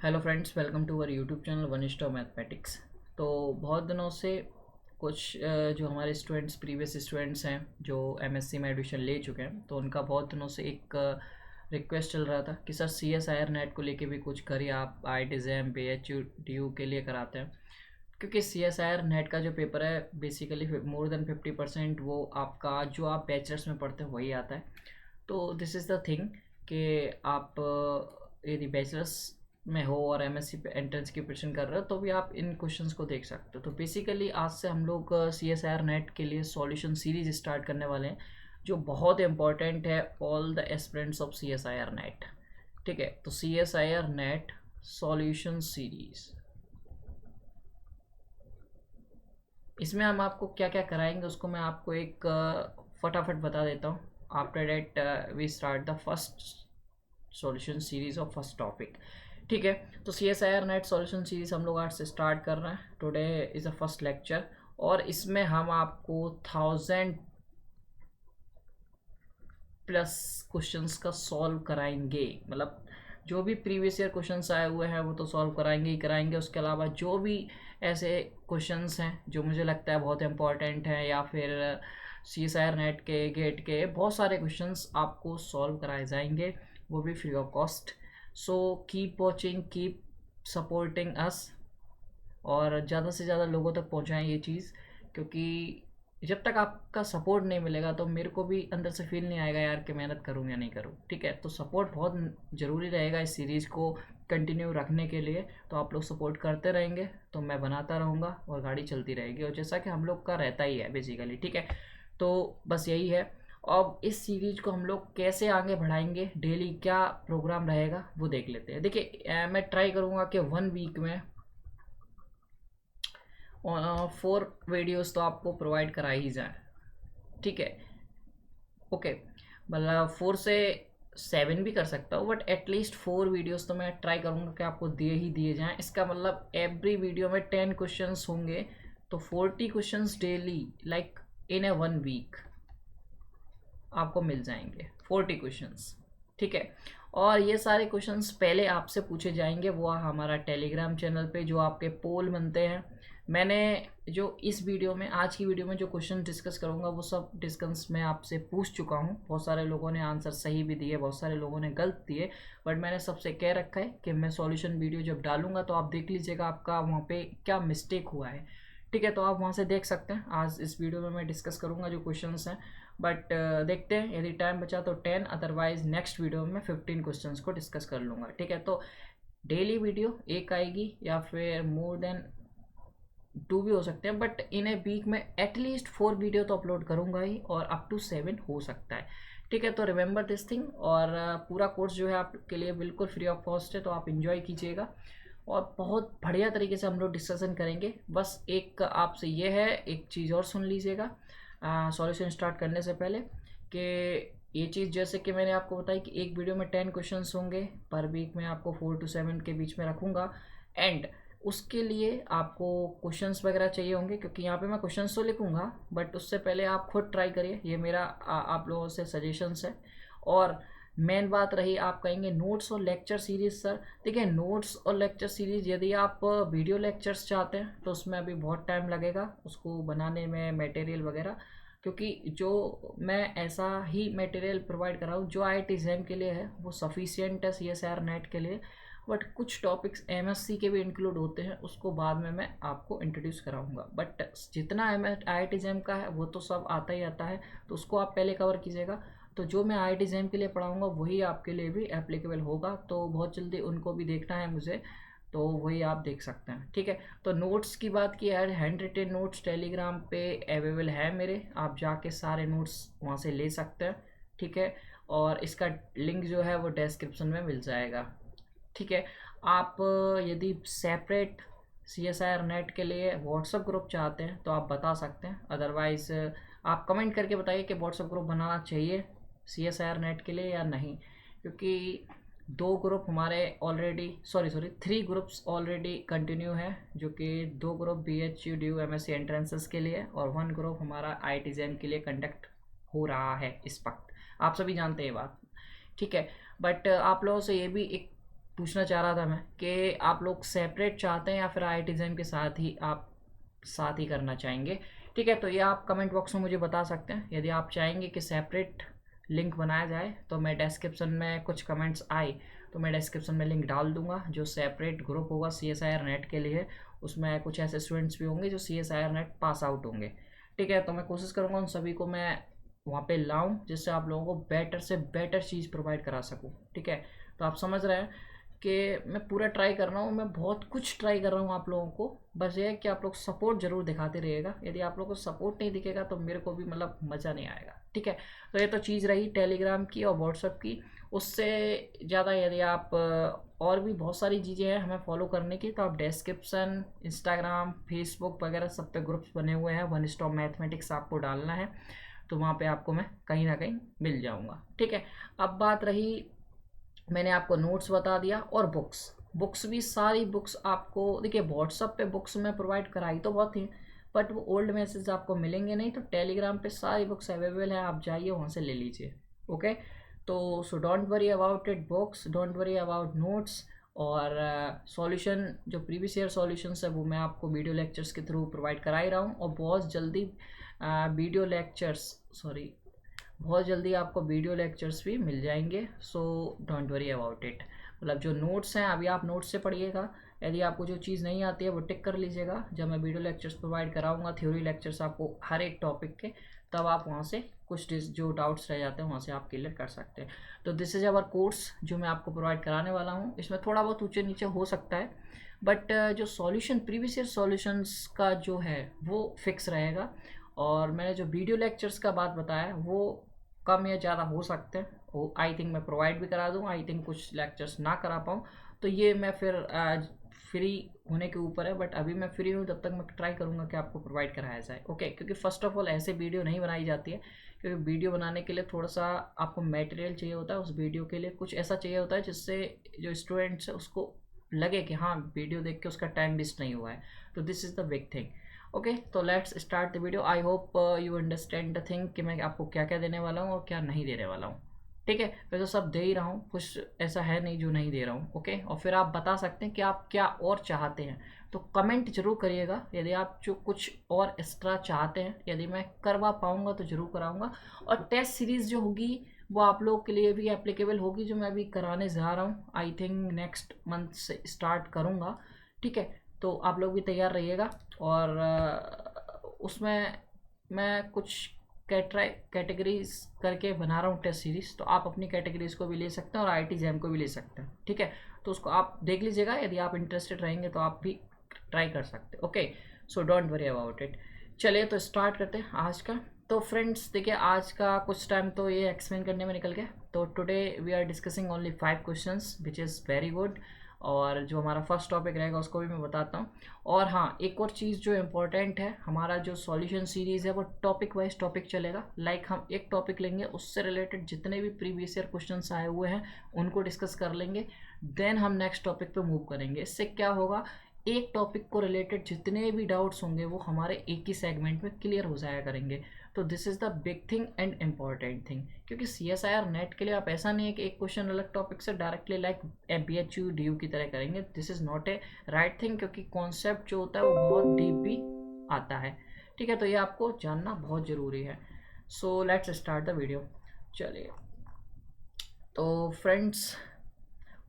Hello friends, welcome to our YouTube channel one stop mathematics. तो बहुत दिनों से कुछ जो हमारे स्टूडेंट्स प्रीवियस स्टूडेंट्स हैं जो एमएससी में एडमिशन ले चुके हैं, तो उनका बहुत दिनों से एक रिक्वेस्ट चल रहा था कि सर CSIR नेट को लेके भी कुछ करिए। आप IIT-JAM BHU DU के लिए कराते हैं, क्योंकि CSIR नेट का जो पेपर है बेसिकली मोर देन 50% वो आपका जो आप बैचलर्स में पढ़ते हैं वही आता है। तो दिस इज़ द थिंग कि आप यदि बैचलर्स में हो और एमएससी पे एंट्रेंस की प्रिपरेशन कर रहे हो तो भी आप इन क्वेश्चंस को देख सकते हो। तो बेसिकली आज से हम लोग CSIR नेट के लिए सॉल्यूशन सीरीज स्टार्ट करने वाले हैं, जो बहुत इंपॉर्टेंट है all the aspirants of CSIR net. ठीक है, तो CSIR नेट सॉल्यूशन सीरीज, इसमें हम आपको क्या क्या कराएंगे उसको मैं आपको एक फटाफट बता देता हूँ। After that we start the first solution series of first topic. ठीक है, तो CSIR नेट सॉल्यूशन सीरीज हम लोग आज से स्टार्ट कर रहे हैं। Today is a first lecture और इसमें हम आपको 1000+ क्वेश्चंस का सॉल्व कराएंगे। मतलब जो भी प्रीवियस ईयर क्वेश्चंस आए हुए हैं वो तो सॉल्व कराएंगे ही कराएंगे। उसके अलावा जो भी ऐसे क्वेश्चंस हैं जो मुझे लगता है बहुत इंपॉर्टेंट हैं, या फिर CSIR नेट के गेट के बहुत सारे क्वेश्चंस आपको सॉल्व कराए जाएंगे, वो भी free of cost. So keep watching, keep supporting us, और ज़्यादा से ज़्यादा लोगों तक पहुँचाएँ ये चीज़, क्योंकि जब तक आपका सपोर्ट नहीं मिलेगा तो मेरे को भी अंदर से फील नहीं आएगा यार कि मेहनत करूँ या नहीं करूँ। ठीक है, तो सपोर्ट बहुत ज़रूरी रहेगा इस सीरीज़ को कंटिन्यू रखने के लिए। तो आप लोग सपोर्ट करते रहेंगे तो मैं बनाता रहूँगा और गाड़ी चलती रहेगी, और जैसा कि हम लोग का रहता ही है बेसिकली। ठीक है, तो बस यही है। अब इस सीरीज को हम लोग कैसे आगे बढ़ाएंगे, डेली क्या प्रोग्राम रहेगा वो देख लेते हैं। देखिए मैं ट्राई करूँगा कि 1 वीक में 4 वीडियोस तो आपको प्रोवाइड करा ही जाए। ठीक है, ओके, मतलब 4 से 7 भी कर सकता हूँ, बट एटलीस्ट 4 वीडियोस तो मैं ट्राई करूँगा कि आपको दिए ही दिए जाएं। इसका मतलब एवरी वीडियो में 10 क्वेश्चंस होंगे, तो 40 questions daily, like in a 1 week आपको मिल जाएंगे 40 क्वेश्चंस। ठीक है, और ये सारे क्वेश्चंस पहले आपसे पूछे जाएंगे, वो हमारा टेलीग्राम चैनल पे जो आपके पोल बनते हैं। मैंने जो इस वीडियो में, आज की वीडियो में जो क्वेश्चन डिस्कस करूंगा वो सब डिस्कस मैं आपसे पूछ चुका हूँ। बहुत सारे लोगों ने आंसर सही भी दिए, बहुत सारे लोगों ने गलत दिए, बट मैंने सबसे कह रखा है कि मैं सॉल्यूशन वीडियो जब डालूंगा तो आप देख लीजिएगा आपका वहाँ पे क्या मिस्टेक हुआ है। ठीक है, तो आप वहाँ से देख सकते हैं। आज इस वीडियो में मैं डिस्कस करूँगा जो क्वेश्चंस हैं, बट देखते हैं, यदि टाइम बचा तो 10, अदरवाइज नेक्स्ट वीडियो में 15 क्वेश्चंस को डिस्कस कर लूँगा। ठीक है, तो डेली वीडियो एक आएगी या फिर मोर देन 2 भी हो सकते हैं, बट इन ए वीक में एटलीस्ट 4 वीडियो तो अपलोड करूँगा ही, और अप टू 7 हो सकता है। ठीक है, तो रिमेंबर दिस थिंग। और पूरा कोर्स जो है आपके लिए बिल्कुल फ्री ऑफ कॉस्ट है, तो आप इंजॉय कीजिएगा और बहुत बढ़िया तरीके से हम लोग डिस्कशन करेंगे। बस एक आपसे ये है, एक चीज़ और सुन लीजिएगा सॉल्यूशन स्टार्ट करने से पहले, कि ये चीज़ जैसे कि मैंने आपको बताई कि एक वीडियो में 10 क्वेश्चंस होंगे, पर वीक में आपको 4 to 7 के बीच में रखूँगा। एंड उसके लिए आपको क्वेश्चंस वगैरह चाहिए होंगे, क्योंकि यहाँ पे मैं क्वेश्चंस तो लिखूँगा, बट उससे पहले आप खुद ट्राई करिए। ये मेरा आप लोगों से सजेशंस है। और मेन बात रही, आप कहेंगे नोट्स और लेक्चर सीरीज सर। देखिए, नोट्स और लेक्चर सीरीज यदि आप वीडियो लेक्चर्स चाहते हैं तो उसमें अभी बहुत टाइम लगेगा उसको बनाने में, मटेरियल वगैरह, क्योंकि जो मैं ऐसा ही मटेरियल प्रोवाइड कर रहा हूँ जो IIT-JAM के लिए है वो सफिशियंट है CSIR नेट के लिए। बट कुछ टॉपिक्स MSc के भी इंक्लूड होते हैं, उसको बाद में मैं आपको इंट्रोड्यूस कराऊंगा। बट जितना IIT-JAM का है वो तो सब आता ही आता है, तो उसको आप पहले कवर कीजिएगा। तो जो मैं IIT-JAM के लिए पढ़ाऊँगा वही आपके लिए भी एप्लीकेबल होगा, तो बहुत जल्दी उनको भी देखना है मुझे, तो वही आप देख सकते हैं। ठीक है, तो नोट्स की बात की है, हैंड रिटेन नोट्स टेलीग्राम पे अवेलेबल है मेरे, आप जाके सारे नोट्स वहाँ से ले सकते हैं। ठीक है, और इसका लिंक जो है वो डिस्क्रिप्शन में मिल जाएगा। ठीक है, आप यदि सेपरेट CSIR नेट के लिए व्हाट्सएप ग्रुप चाहते हैं तो आप बता सकते हैं, अदरवाइज़ आप कमेंट करके बताइए कि व्हाट्सएप ग्रुप बनाना चाहिए CSIR नेट के लिए या नहीं, क्योंकि 2 ग्रुप हमारे already, sorry 3 groups already continue है, जो कि 2 group BHU DU MSc entrances के लिए और 1 ग्रुप हमारा IIT-JAM के लिए कंडक्ट हो रहा है इस वक्त। आप सभी जानते हैं ये बात। ठीक है, बट आप लोगों से ये भी एक पूछना चाह रहा था मैं कि आप लोग सेपरेट चाहते हैं या फिर IIT JAM के साथ ही करना चाहेंगे। ठीक है, तो ये आप कमेंट बॉक्स में मुझे बता सकते हैं। यदि आप चाहेंगे कि सेपरेट लिंक बनाया जाए तो मैं डिस्क्रिप्शन में कुछ कमेंट्स आए तो मैं डिस्क्रिप्शन में लिंक डाल दूंगा। जो सेपरेट ग्रुप होगा CSIR नेट के लिए, उसमें कुछ ऐसे स्टूडेंट्स भी होंगे जो CSIR नेट पास आउट होंगे। ठीक है, तो मैं कोशिश करूँगा उन सभी को मैं वहाँ पे लाऊं जिससे आप लोगों को बेटर से बेटर चीज़ प्रोवाइड करा सकूँ। ठीक है, तो आप समझ रहे हैं कि मैं पूरा ट्राई कर रहा हूँ, मैं बहुत कुछ ट्राई कर रहा हूँ आप लोगों को। बस ये है कि आप लोग सपोर्ट ज़रूर दिखाते रहिएगा। यदि आप लोगों को सपोर्ट नहीं दिखेगा तो मेरे को भी मतलब मज़ा नहीं आएगा। ठीक है, तो ये तो चीज़ रही टेलीग्राम की और व्हाट्सएप की। उससे ज़्यादा यदि आप और भी बहुत सारी चीज़ें हैं हमें फॉलो करने की, तो आप डिस्क्रिप्शन, इंस्टाग्राम, फेसबुक वगैरह सब पे ग्रुप्स बने हुए हैं। वन स्टॉप मैथमेटिक्स आपको डालना है तो वहाँ पे आपको मैं कहीं ना कहीं मिल जाऊँगा। ठीक है, अब बात रही, मैंने आपको नोट्स बता दिया और बुक्स भी सारी बुक्स आपको देखिए व्हाट्सअप पे बुक्स में प्रोवाइड कराई तो बहुत थी, बट वो ओल्ड मैसेज आपको मिलेंगे नहीं। तो टेलीग्राम पे सारी बुक्स अवेलेबल है, आप जाइए वहाँ से ले लीजिए। ओके, तो so don't worry about it books, don't worry about notes. और सॉल्यूशन जो प्रीवियस ईयर सॉल्यूशंस है वो मैं आपको वीडियो लेक्चर्स के थ्रू प्रोवाइड करा ही रहा हूँ। और बहुत जल्दी आपको वीडियो लेक्चर्स भी मिल जाएंगे। So don't worry about it. मतलब जो नोट्स हैं अभी आप नोट्स से पढ़िएगा। यदि आपको जो चीज़ नहीं आती है वो टिक कर लीजिएगा। जब मैं वीडियो लेक्चर्स प्रोवाइड कराऊंगा, थ्योरी लेक्चर्स आपको हर एक टॉपिक के, तब आप वहाँ से कुछ जो डाउट्स रह जाते हैं वहाँ से आप क्लियर कर सकते हैं। तो दिस इज़ अवर कोर्स जो मैं आपको प्रोवाइड कराने वाला हूँ। इसमें थोड़ा बहुत ऊँचे नीचे हो सकता है, बट जो सॉल्यूशन प्रीवियस ईयर सॉल्यूशंस का जो है वो फिक्स रहेगा। और मैंने जो वीडियो लेक्चर्स का बात बताया वो कम या ज़्यादा हो सकते हैं, वो आई थिंक मैं प्रोवाइड भी करा दूँ, आई थिंक कुछ लेक्चर्स ना करा पाऊँ। तो ये मैं फिर फ्री होने के ऊपर है, बट अभी मैं फ्री हूँ तब तक मैं ट्राई करूँगा कि आपको प्रोवाइड कराया जाए। ओके, क्योंकि फर्स्ट ऑफ ऑल ऐसे वीडियो नहीं बनाई जाती है, क्योंकि वीडियो बनाने के लिए थोड़ा सा आपको मटेरियल चाहिए होता है। उस वीडियो के लिए कुछ ऐसा चाहिए होता है जिससे जो स्टूडेंट्स है उसको लगे कि हाँ वीडियो देख के उसका टाइम वेस्ट नहीं हुआ है। तो this is the big thing. Okay, तो let's start the video. I hope you understand the thing कि मैं आपको क्या क्या देने वाला हूँ और क्या नहीं देने वाला हूँ। ठीक है, मैं तो सब दे ही रहा हूँ, कुछ ऐसा है नहीं जो नहीं दे रहा हूँ। ओके, और फिर आप बता सकते हैं कि आप क्या और चाहते हैं, तो कमेंट जरूर करिएगा। यदि आप जो कुछ और एक्स्ट्रा चाहते हैं, यदि मैं करवा पाऊँगा तो ज़रूर कराऊँगा। और टेस्ट सीरीज़ जो होगी वो आप लोग के लिए भी एप्लीकेबल होगी, जो मैं अभी कराने जा रहा हूँ। आई थिंक नेक्स्ट मंथ से स्टार्ट करूँगा। ठीक है, तो आप लोग भी तैयार रहिएगा। और उसमें मैं कुछ कैटेगरीज करके बना रहा हूँ टेस्ट सीरीज, तो आप अपनी कैटेगरीज को भी ले सकते हैं और IIT JAM को भी ले सकते हैं। ठीक है, तो उसको आप देख लीजिएगा, यदि आप इंटरेस्टेड रहेंगे तो आप भी ट्राई कर सकते हैं। Okay, so don't worry about it. चलिए तो स्टार्ट करते हैं आज का। तो फ्रेंड्स देखिए, आज का कुछ टाइम तो ये एक्सप्लेन करने में निकल गया। तो today we are discussing only 5 questions which is very good. और जो हमारा फर्स्ट टॉपिक रहेगा उसको भी मैं बताता हूँ। और हाँ, एक और चीज़ जो इम्पोर्टेंट है, हमारा जो सॉल्यूशन सीरीज़ है वो टॉपिक वाइज टॉपिक चलेगा। लाइक हम एक टॉपिक लेंगे, उससे रिलेटेड जितने भी प्रीवियस ईयर क्वेश्चंस आए हुए हैं उनको डिस्कस कर लेंगे, देन हम नेक्स्ट टॉपिक पे मूव करेंगे। इससे क्या होगा, एक टॉपिक को रिलेटेड जितने भी डाउट्स होंगे वो हमारे एक ही सेगमेंट में क्लियर हो जाया करेंगे। तो this is the big thing and important thing, क्योंकि CSIR नेट के लिए आप ऐसा नहीं है कि एक क्वेश्चन अलग टॉपिक से डायरेक्टली लाइक BHU DU की तरह करेंगे। This is not a right thing, क्योंकि कॉन्सेप्ट जो होता है वो बहुत डीप भी आता है। ठीक है, तो ये आपको जानना बहुत ज़रूरी है। So let's start the video. चलिए, तो फ्रेंड्स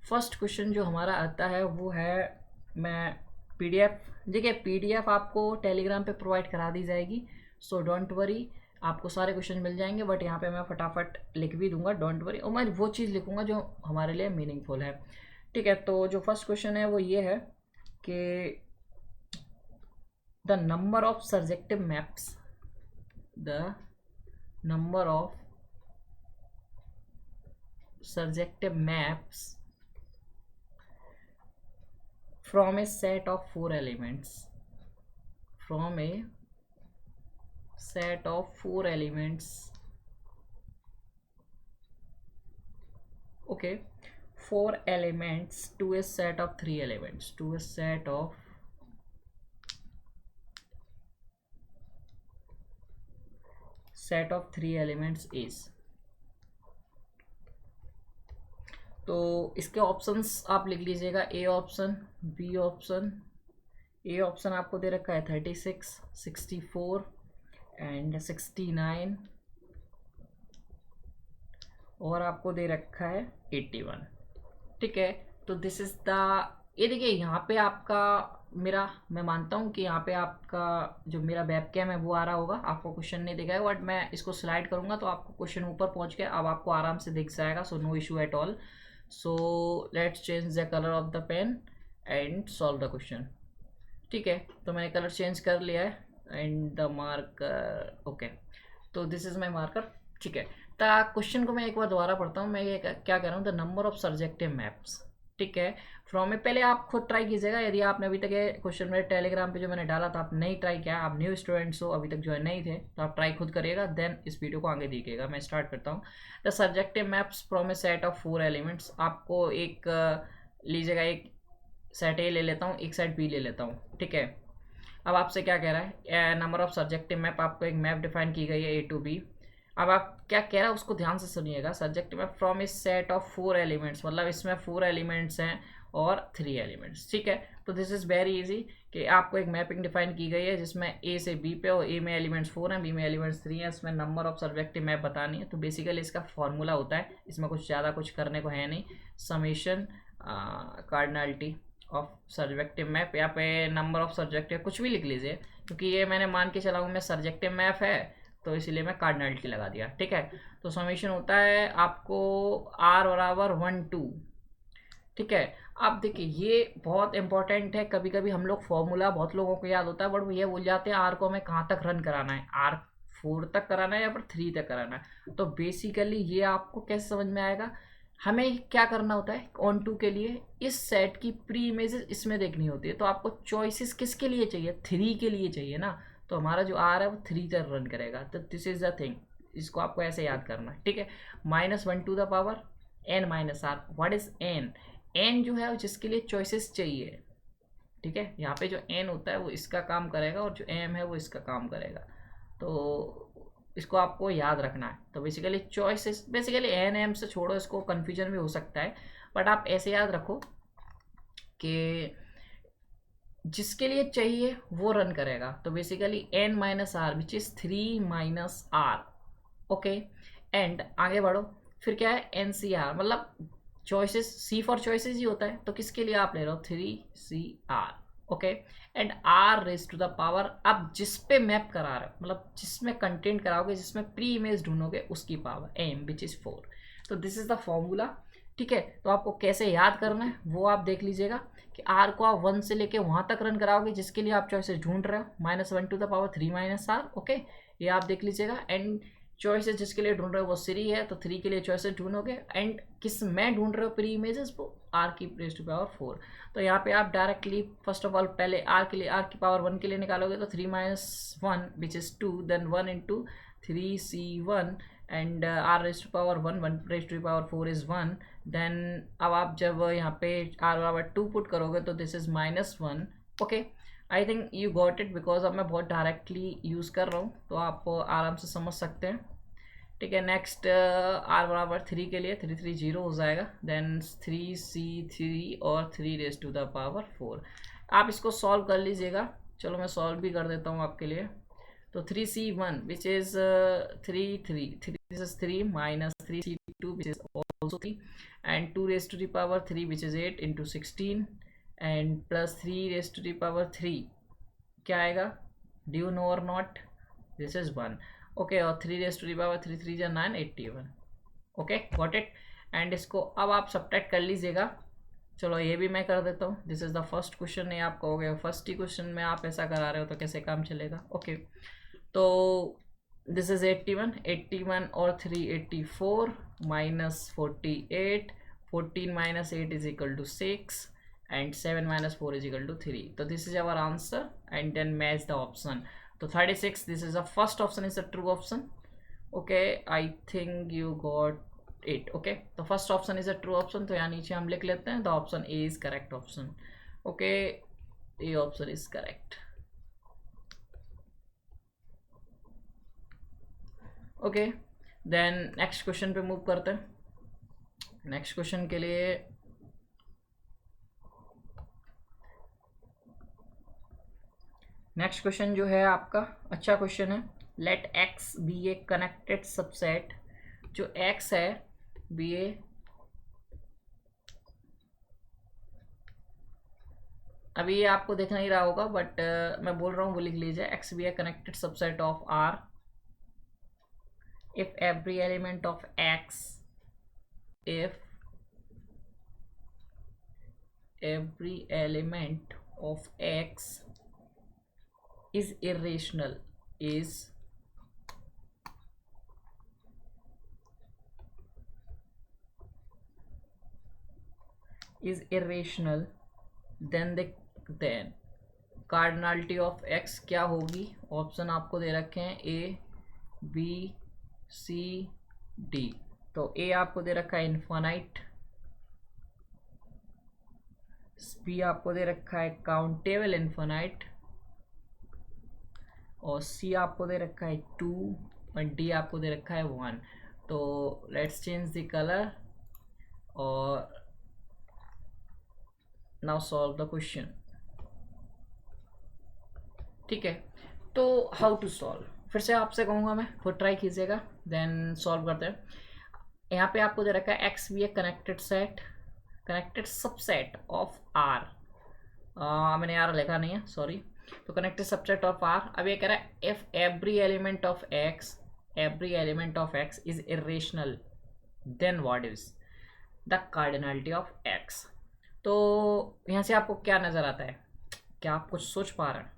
फर्स्ट क्वेश्चन जो हमारा आता है वो है, मैं PDF, देखिए PDF आपको टेलीग्राम पे प्रोवाइड करा दी जाएगी। सो डोंट वरी, आपको सारे क्वेश्चन मिल जाएंगे, बट यहाँ पे मैं फटाफट लिख भी दूंगा, डोंट वरी। और मैं वो चीज़ लिखूंगा जो हमारे लिए मीनिंगफुल है। ठीक है, तो जो फर्स्ट क्वेश्चन है वो ये है कि the number of surjective maps, the number of surjective maps from a set of 4 elements, from a set of 4 elements, okay, 4 elements to a set of 3 elements, to a set of set of 3 elements is, तो इसके options आप लिख लीजिएगा, A option, B option. A option आपको दे रखा है 36, 64 and 69, और आपको दे रखा है 81। ठीक है, तो दिस इज द, ये देखिए यहाँ पे आपका मेरा, मैं मानता हूँ कि यहाँ पे आपका जो मेरा वेब कैम है वो आ रहा होगा, आपको क्वेश्चन नहीं दिखाएगा, बट मैं इसको स्लाइड करूँगा तो आपको क्वेश्चन ऊपर पहुँच के अब आपको आराम से दिख जाएगा, so no issue at all. So let's change the colour of the pen and solve the question. ठीक है, तो मैंने कलर चेंज कर लिया है एंड द मार्कर, ओके, तो दिस इज माई मार्कर। ठीक है, तो क्वेश्चन को मैं एक बार दोबारा पढ़ता हूँ। मैं ये क्या कह रहा हूँ, the number of surjective maps. ठीक है, फ्रॉम में पहले आप खुद ट्राई कीजिएगा, यदि आपने अभी तक ये क्वेश्चन मेरे टेलीग्राम पे जो मैंने डाला था आप नहीं ट्राई किया, आप न्यू स्टूडेंट्स हो, अभी तक ज्वाइन नहीं थे, तो आप ट्राई खुद करिएगा, देन इस वीडियो को आगे देखिएगा। मैं स्टार्ट करता हूँ। The surjective maps from A set of 4 elements. आपको एक लीजिएगा, एक सेट ए ले लेता हूँ, एक सेट बी ले लेता हूँ। ठीक है, अब आपसे क्या कह रहा है, नंबर ऑफ सब्जेक्टिव मैप, आपको एक मैप डिफाइन की गई है ए टू बी। अब आप क्या कह रहा है उसको ध्यान से सुनिएगा। सब्जेक्टिव मैप फ्रॉम इस सेट ऑफ 4 एलिमेंट्स, मतलब इसमें 4 एलिमेंट्स हैं और 3 एलिमेंट्स। ठीक है, तो दिस इज वेरी इजी कि आपको एक मैपिंग डिफाइन की गई है जिसमें ए से बी पे, और ए में एलिमेंट्स 4 हैं, बी में एलिमेंट्स 3 हैं, इसमें नंबर ऑफ सब्जेक्टिव मैप बतानी है। तो बेसिकली इसका फॉर्मूला होता है, इसमें कुछ ज़्यादा कुछ करने को है नहीं, summation cardinality of subjective map, या पे नंबर ऑफ सब्जेक्टिव, कुछ भी लिख लीजिए, क्योंकि ये मैंने मान के चला हूँ मैं सब्जेक्टिव मैप है तो इसीलिए मैं कार्डिनलिटी लगा दिया। ठीक है, तो समेशन होता है आपको आर बराबर 1 2। ठीक है, आप देखिए ये बहुत इंपॉर्टेंट है, कभी कभी हम लोग फॉर्मूला बहुत लोगों को याद होता है, बट वो ये भूल जाते हैं आर को हमें कहाँ तक रन कराना है, आर 4 तक कराना है या फिर 3 तक कराना है। तो बेसिकली ये आपको कैसे समझ में आएगा, हमें क्या करना होता है ऑन टू के लिए, इस सेट की प्री इमेजेस इसमें देखनी होती है, तो आपको चॉइसेस किसके लिए चाहिए, 3 के लिए चाहिए ना, तो हमारा जो आर है वो 3 तक रन करेगा। तो दिस इज द थिंग, इसको आपको ऐसे याद करना है। ठीक है, -1 to the power n minus R. What is n? n जो है वो जिसके लिए चॉइसेस चाहिए। ठीक है, यहाँ पे जो n होता है वो इसका काम करेगा और जो m है वो इसका काम करेगा, तो इसको आपको याद रखना है। तो basically choices, basically N M से छोड़ो, इसको कन्फ्यूजन भी हो सकता है, बट आप ऐसे याद रखो कि जिसके लिए चाहिए वो रन करेगा। तो basically n minus R which is 3 minus R. Okay, and आगे बढ़ो, फिर क्या है एन सी आर, मतलब चॉइसेस, सी फॉर चॉइसेस ही होता है, तो किसके लिए आप ले रहे हो 3CR। Okay, and R raise to the power, अब जिस पे मैप करा रहे हो, मतलब जिसमें कंटेंट कराओगे, जिसमें प्री इमेज ढूंढोगे, उसकी पावर m विच इज 4। तो दिस इज द फॉर्मूला। ठीक है, तो आपको कैसे याद करना है वो आप देख लीजिएगा कि आर को आप 1 से लेके वहां तक रन कराओगे जिसके लिए आप चॉइसेस ढूंढ रहे हो, -1 to the power 3 minus R. Okay, ये आप देख लीजिएगा। एंड चॉइसेस जिसके लिए ढूंढ रहे हो वो 3 है, तो 3 के लिए चॉइसेस ढूंढोगे, एंड किस में ढूंढ रहे हो प्री इमेजेस, वो आर की रेज़ टू पावर 4। तो यहाँ पे आप डायरेक्टली फर्स्ट ऑफ ऑल पहले आर के लिए, आर की पावर 1 के लिए निकालोगे, तो 3 minus 1 which is 2, then 1 into 3C1 and R raise to power 1, 1 raise to power 4 is 1। Then अब आप जब यहाँ पे आर बराबर 2 पुट करोगे तो this is -1। Okay, I think you got it, because अब मैं बहुत डायरेक्टली यूज़ कर रहा हूँ, तो आप आराम से समझ सकते हैं। ठीक है, नेक्स्ट आर बराबर 3 के लिए 3 3 0 हो जाएगा, देन 3C3 और 3 रेज़ टू द पावर 4। आप इसको सॉल्व कर लीजिएगा, चलो मैं सॉल्व भी कर देता हूँ आपके लिए। तो 3C1 which is 3 this is 3 minus 3C2 which is also 3 and 2 raised to the power 3 which is 8 into 16 and plus 3 raised to the power 3 क्या आएगा, do you know or not? This is 1. Okay, और 3 raise to the power 3 3 जा 9 81। Okay, got it. And इसको अब आप subtract कर लीजिएगा। चलो ये भी मैं कर देता हूँ। This is the first question, ये आप कहोगे फर्स्ट ही क्वेश्चन में आप ऐसा करा रहे हो तो कैसे काम चलेगा। ओके, तो दिस इज 81, 81 और 3 84 minus 48, 14 minus 8 is equal to 6 and 7 minus 4 is equal to 3. So this is our answer, and then match the option. So 36, this is the first option is a true option. Okay, I think you got it. Okay, the first option is a true option, तो यहाँ नीचे हम लिख लेते हैं the option A is correct option. Okay, A option is correct. Okay, then next question पे move करते हैं। नेक्स्ट क्वेश्चन के लिए नेक्स्ट क्वेश्चन जो है आपका अच्छा क्वेश्चन है। Late x be a connected subset, जो एक्स है बी ए, अभी ये आपको देखना ही रहा होगा बट मैं बोल रहा हूँ वो लिख लीजिए। X be a connected subset of R if every element of x if every element of x is irrational then cardinality of x क्या होगी। ऑप्शन आपको दे रखे हैं ए बी सी डी। तो ए आपको दे रखा है इन्फानाइट, बी आपको दे रखा है काउंटेबल इन्फानाइट, और सी आपको दे रखा है 2 और डी आपको दे रखा है 1। तो लेट्स चेंज द कलर और नाउ सॉल्व द क्वेश्चन। ठीक है, तो हाउ टू सॉल्व फिर से आपसे कहूँगा मैं, खुद ट्राई कीजिएगा देन सॉल्व करते हैं। यहाँ पे आपको दे रखा है X be a connected subset of R, मैंने यार लिखा नहीं है सॉरी। तो कनेक्टेड सबसेट ऑफ आर, अब ये कह रहा है if every element of X is irrational then what is the cardinality of X. तो यहाँ से आपको क्या नज़र आता है, क्या आप कुछ सोच पा रहे हैं?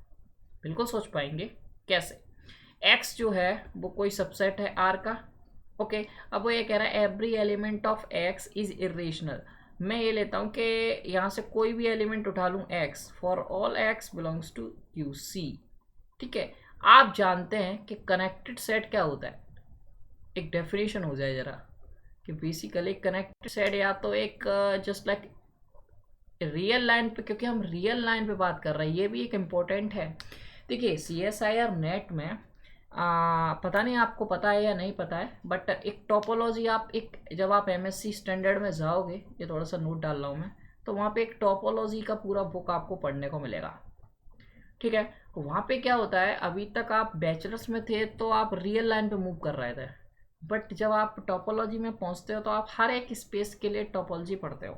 बिल्कुल सोच पाएंगे। कैसे? x जो है वो कोई सबसेट है r का। ओके, अब वो ये कह रहा है every element of x is irrational. मैं ये लेता हूँ कि यहाँ से कोई भी एलिमेंट उठा लूँ x, for all x belongs to U C. ठीक है, आप जानते हैं कि कनेक्टेड सेट क्या होता है। एक डेफिनेशन हो जाए जरा कि बेसिकली कनेक्टेड सेट या तो एक जस्ट लाइक रियल लाइन पे, क्योंकि हम रियल लाइन पे बात कर रहे हैं, ये भी एक इम्पोर्टेंट है। देखिए CSIR नेट में पता नहीं आपको पता है या नहीं पता है, बट एक टोपोलॉजी आप एक जब आप MSc स्टैंडर्ड में जाओगे, ये थोड़ा सा नोट डाल रहा हूँ मैं, तो वहाँ पे एक टोपोलॉजी का पूरा बुक आपको पढ़ने को मिलेगा। ठीक है, तो वहाँ पे क्या होता है, अभी तक आप बैचलर्स में थे तो आप रियल लाइन पे मूव कर रहे थे, बट जब आप टोपोलॉजी में पहुँचते हो तो आप हर एक स्पेस के लिए टोपोलॉजी पढ़ते हो।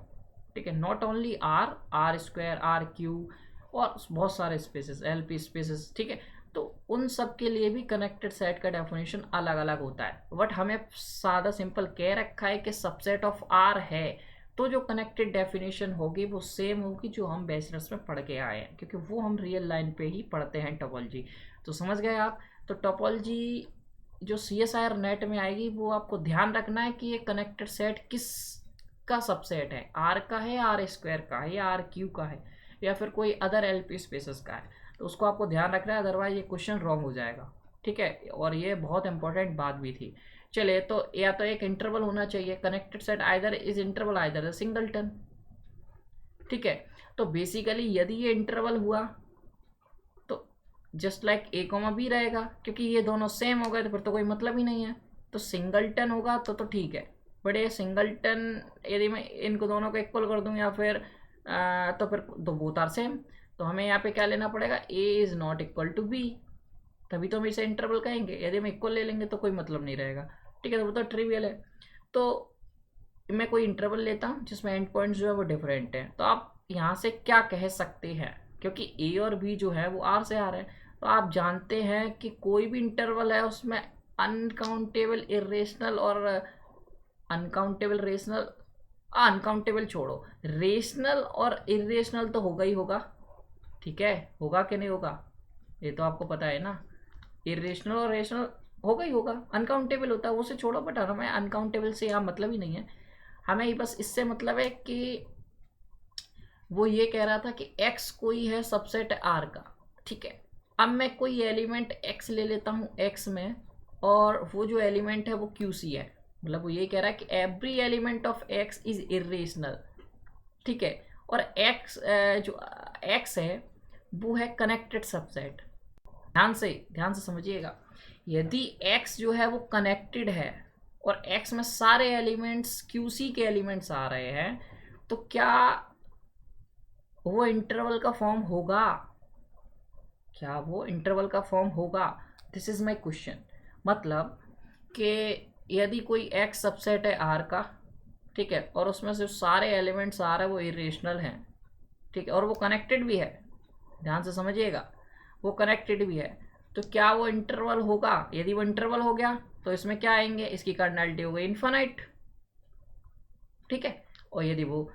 ठीक है, not only R square, R Q और बहुत सारे स्पेसेस, LP स्पेसेस। ठीक है, तो उन सब के लिए भी कनेक्टेड सेट का डेफिनेशन अलग अलग होता है, बट हमें सादा सिंपल कह रखा है कि सबसेट ऑफ आर है, तो जो कनेक्टेड डेफिनेशन होगी वो सेम होगी जो हम बैचलर्स में पढ़ के आए हैं, क्योंकि वो हम रियल लाइन पे ही पढ़ते हैं टोपोलॉजी। तो समझ गए आप। तो टोपोलॉजी जो CSIR नेट में आएगी वो आपको ध्यान रखना है कि ये कनेक्टेड सेट किस का सबसेट है, आर का है, आर स्क्वायर का है, या आर क्यू का है, या फिर कोई अदर LP स्पेसेस का है। तो उसको आपको ध्यान रखना है, अदरवाइज ये क्वेश्चन रॉन्ग हो जाएगा। ठीक है, और ये बहुत इंपॉर्टेंट बात भी थी। चलिए, तो या तो एक इंटरवल होना चाहिए, connected set either is interval either singleton. ठीक है, तो बेसिकली यदि ये इंटरवल हुआ तो जस्ट लाइक A, B रहेगा, क्योंकि ये दोनों सेम हो गए तो फिर तो कोई मतलब ही नहीं है। तो सिंगलटन होगा तो ठीक है, बट ये सिंगलटन यदि मैं इनको दोनों को इक्वल कर दूं या फिर तो फिर तो बोथ आर सेम। तो हमें यहाँ पे क्या लेना पड़ेगा, A is not equal to B, तभी तो हम इसे इंटरवल कहेंगे। यदि हम इक्वल ले लेंगे तो कोई मतलब नहीं रहेगा। ठीक है, तो वो तो ट्रिवियल है। तो मैं कोई इंटरवल लेता हूँ जिसमें एंड पॉइंट्स जो है वो डिफरेंट है। तो आप यहाँ से क्या कह सकते हैं, क्योंकि A और B जो है वो R से आ रहे हैं, तो आप जानते हैं कि कोई भी इंटरवल है उसमें अनकाउंटेबल इरेशनल और अनकाउंटेबल रेशनल, अनकाउंटेबल छोड़ो, रेशनल और इरेशनल तो होगा ही होगा। ठीक है, होगा कि नहीं होगा ये तो आपको पता है ना। इरेशनल और रेशनल होगा ही होगा, अनकाउंटेबल होता है उसे छोड़ो, बट हमें अनकाउंटेबल से यहाँ मतलब ही नहीं है। हमें बस इससे मतलब है कि वो ये कह रहा था कि x कोई है सबसेट R का। ठीक है, अब मैं कोई एलिमेंट x ले लेता हूँ x में, और वो जो एलिमेंट है वो QC है, मतलब वो ये कह रहा है कि every element of x is irrational. ठीक है, और x जो x है वो है कनेक्टेड सबसेट। ध्यान से समझिएगा, यदि x जो है वो कनेक्टेड है और x में सारे एलिमेंट्स QC के एलिमेंट्स आ रहे हैं, तो क्या वो इंटरवल का फॉर्म होगा? क्या वो इंटरवल का फॉर्म होगा? This is my question. मतलब कि यदि कोई x सबसेट है R का, ठीक है, और उसमें से सारे एलिमेंट्स आ रहे हैं वो इरेशनल हैं, ठीक है, और वो कनेक्टेड भी है, ध्यान से समझिएगा, वो कनेक्टेड भी है, तो क्या वो इंटरवल होगा? यदि वो इंटरवल हो गया तो इसमें क्या आएंगे, इसकी कार्डिनैलिटी हो गई इन्फिनाइट, ठीक है। और यदि वो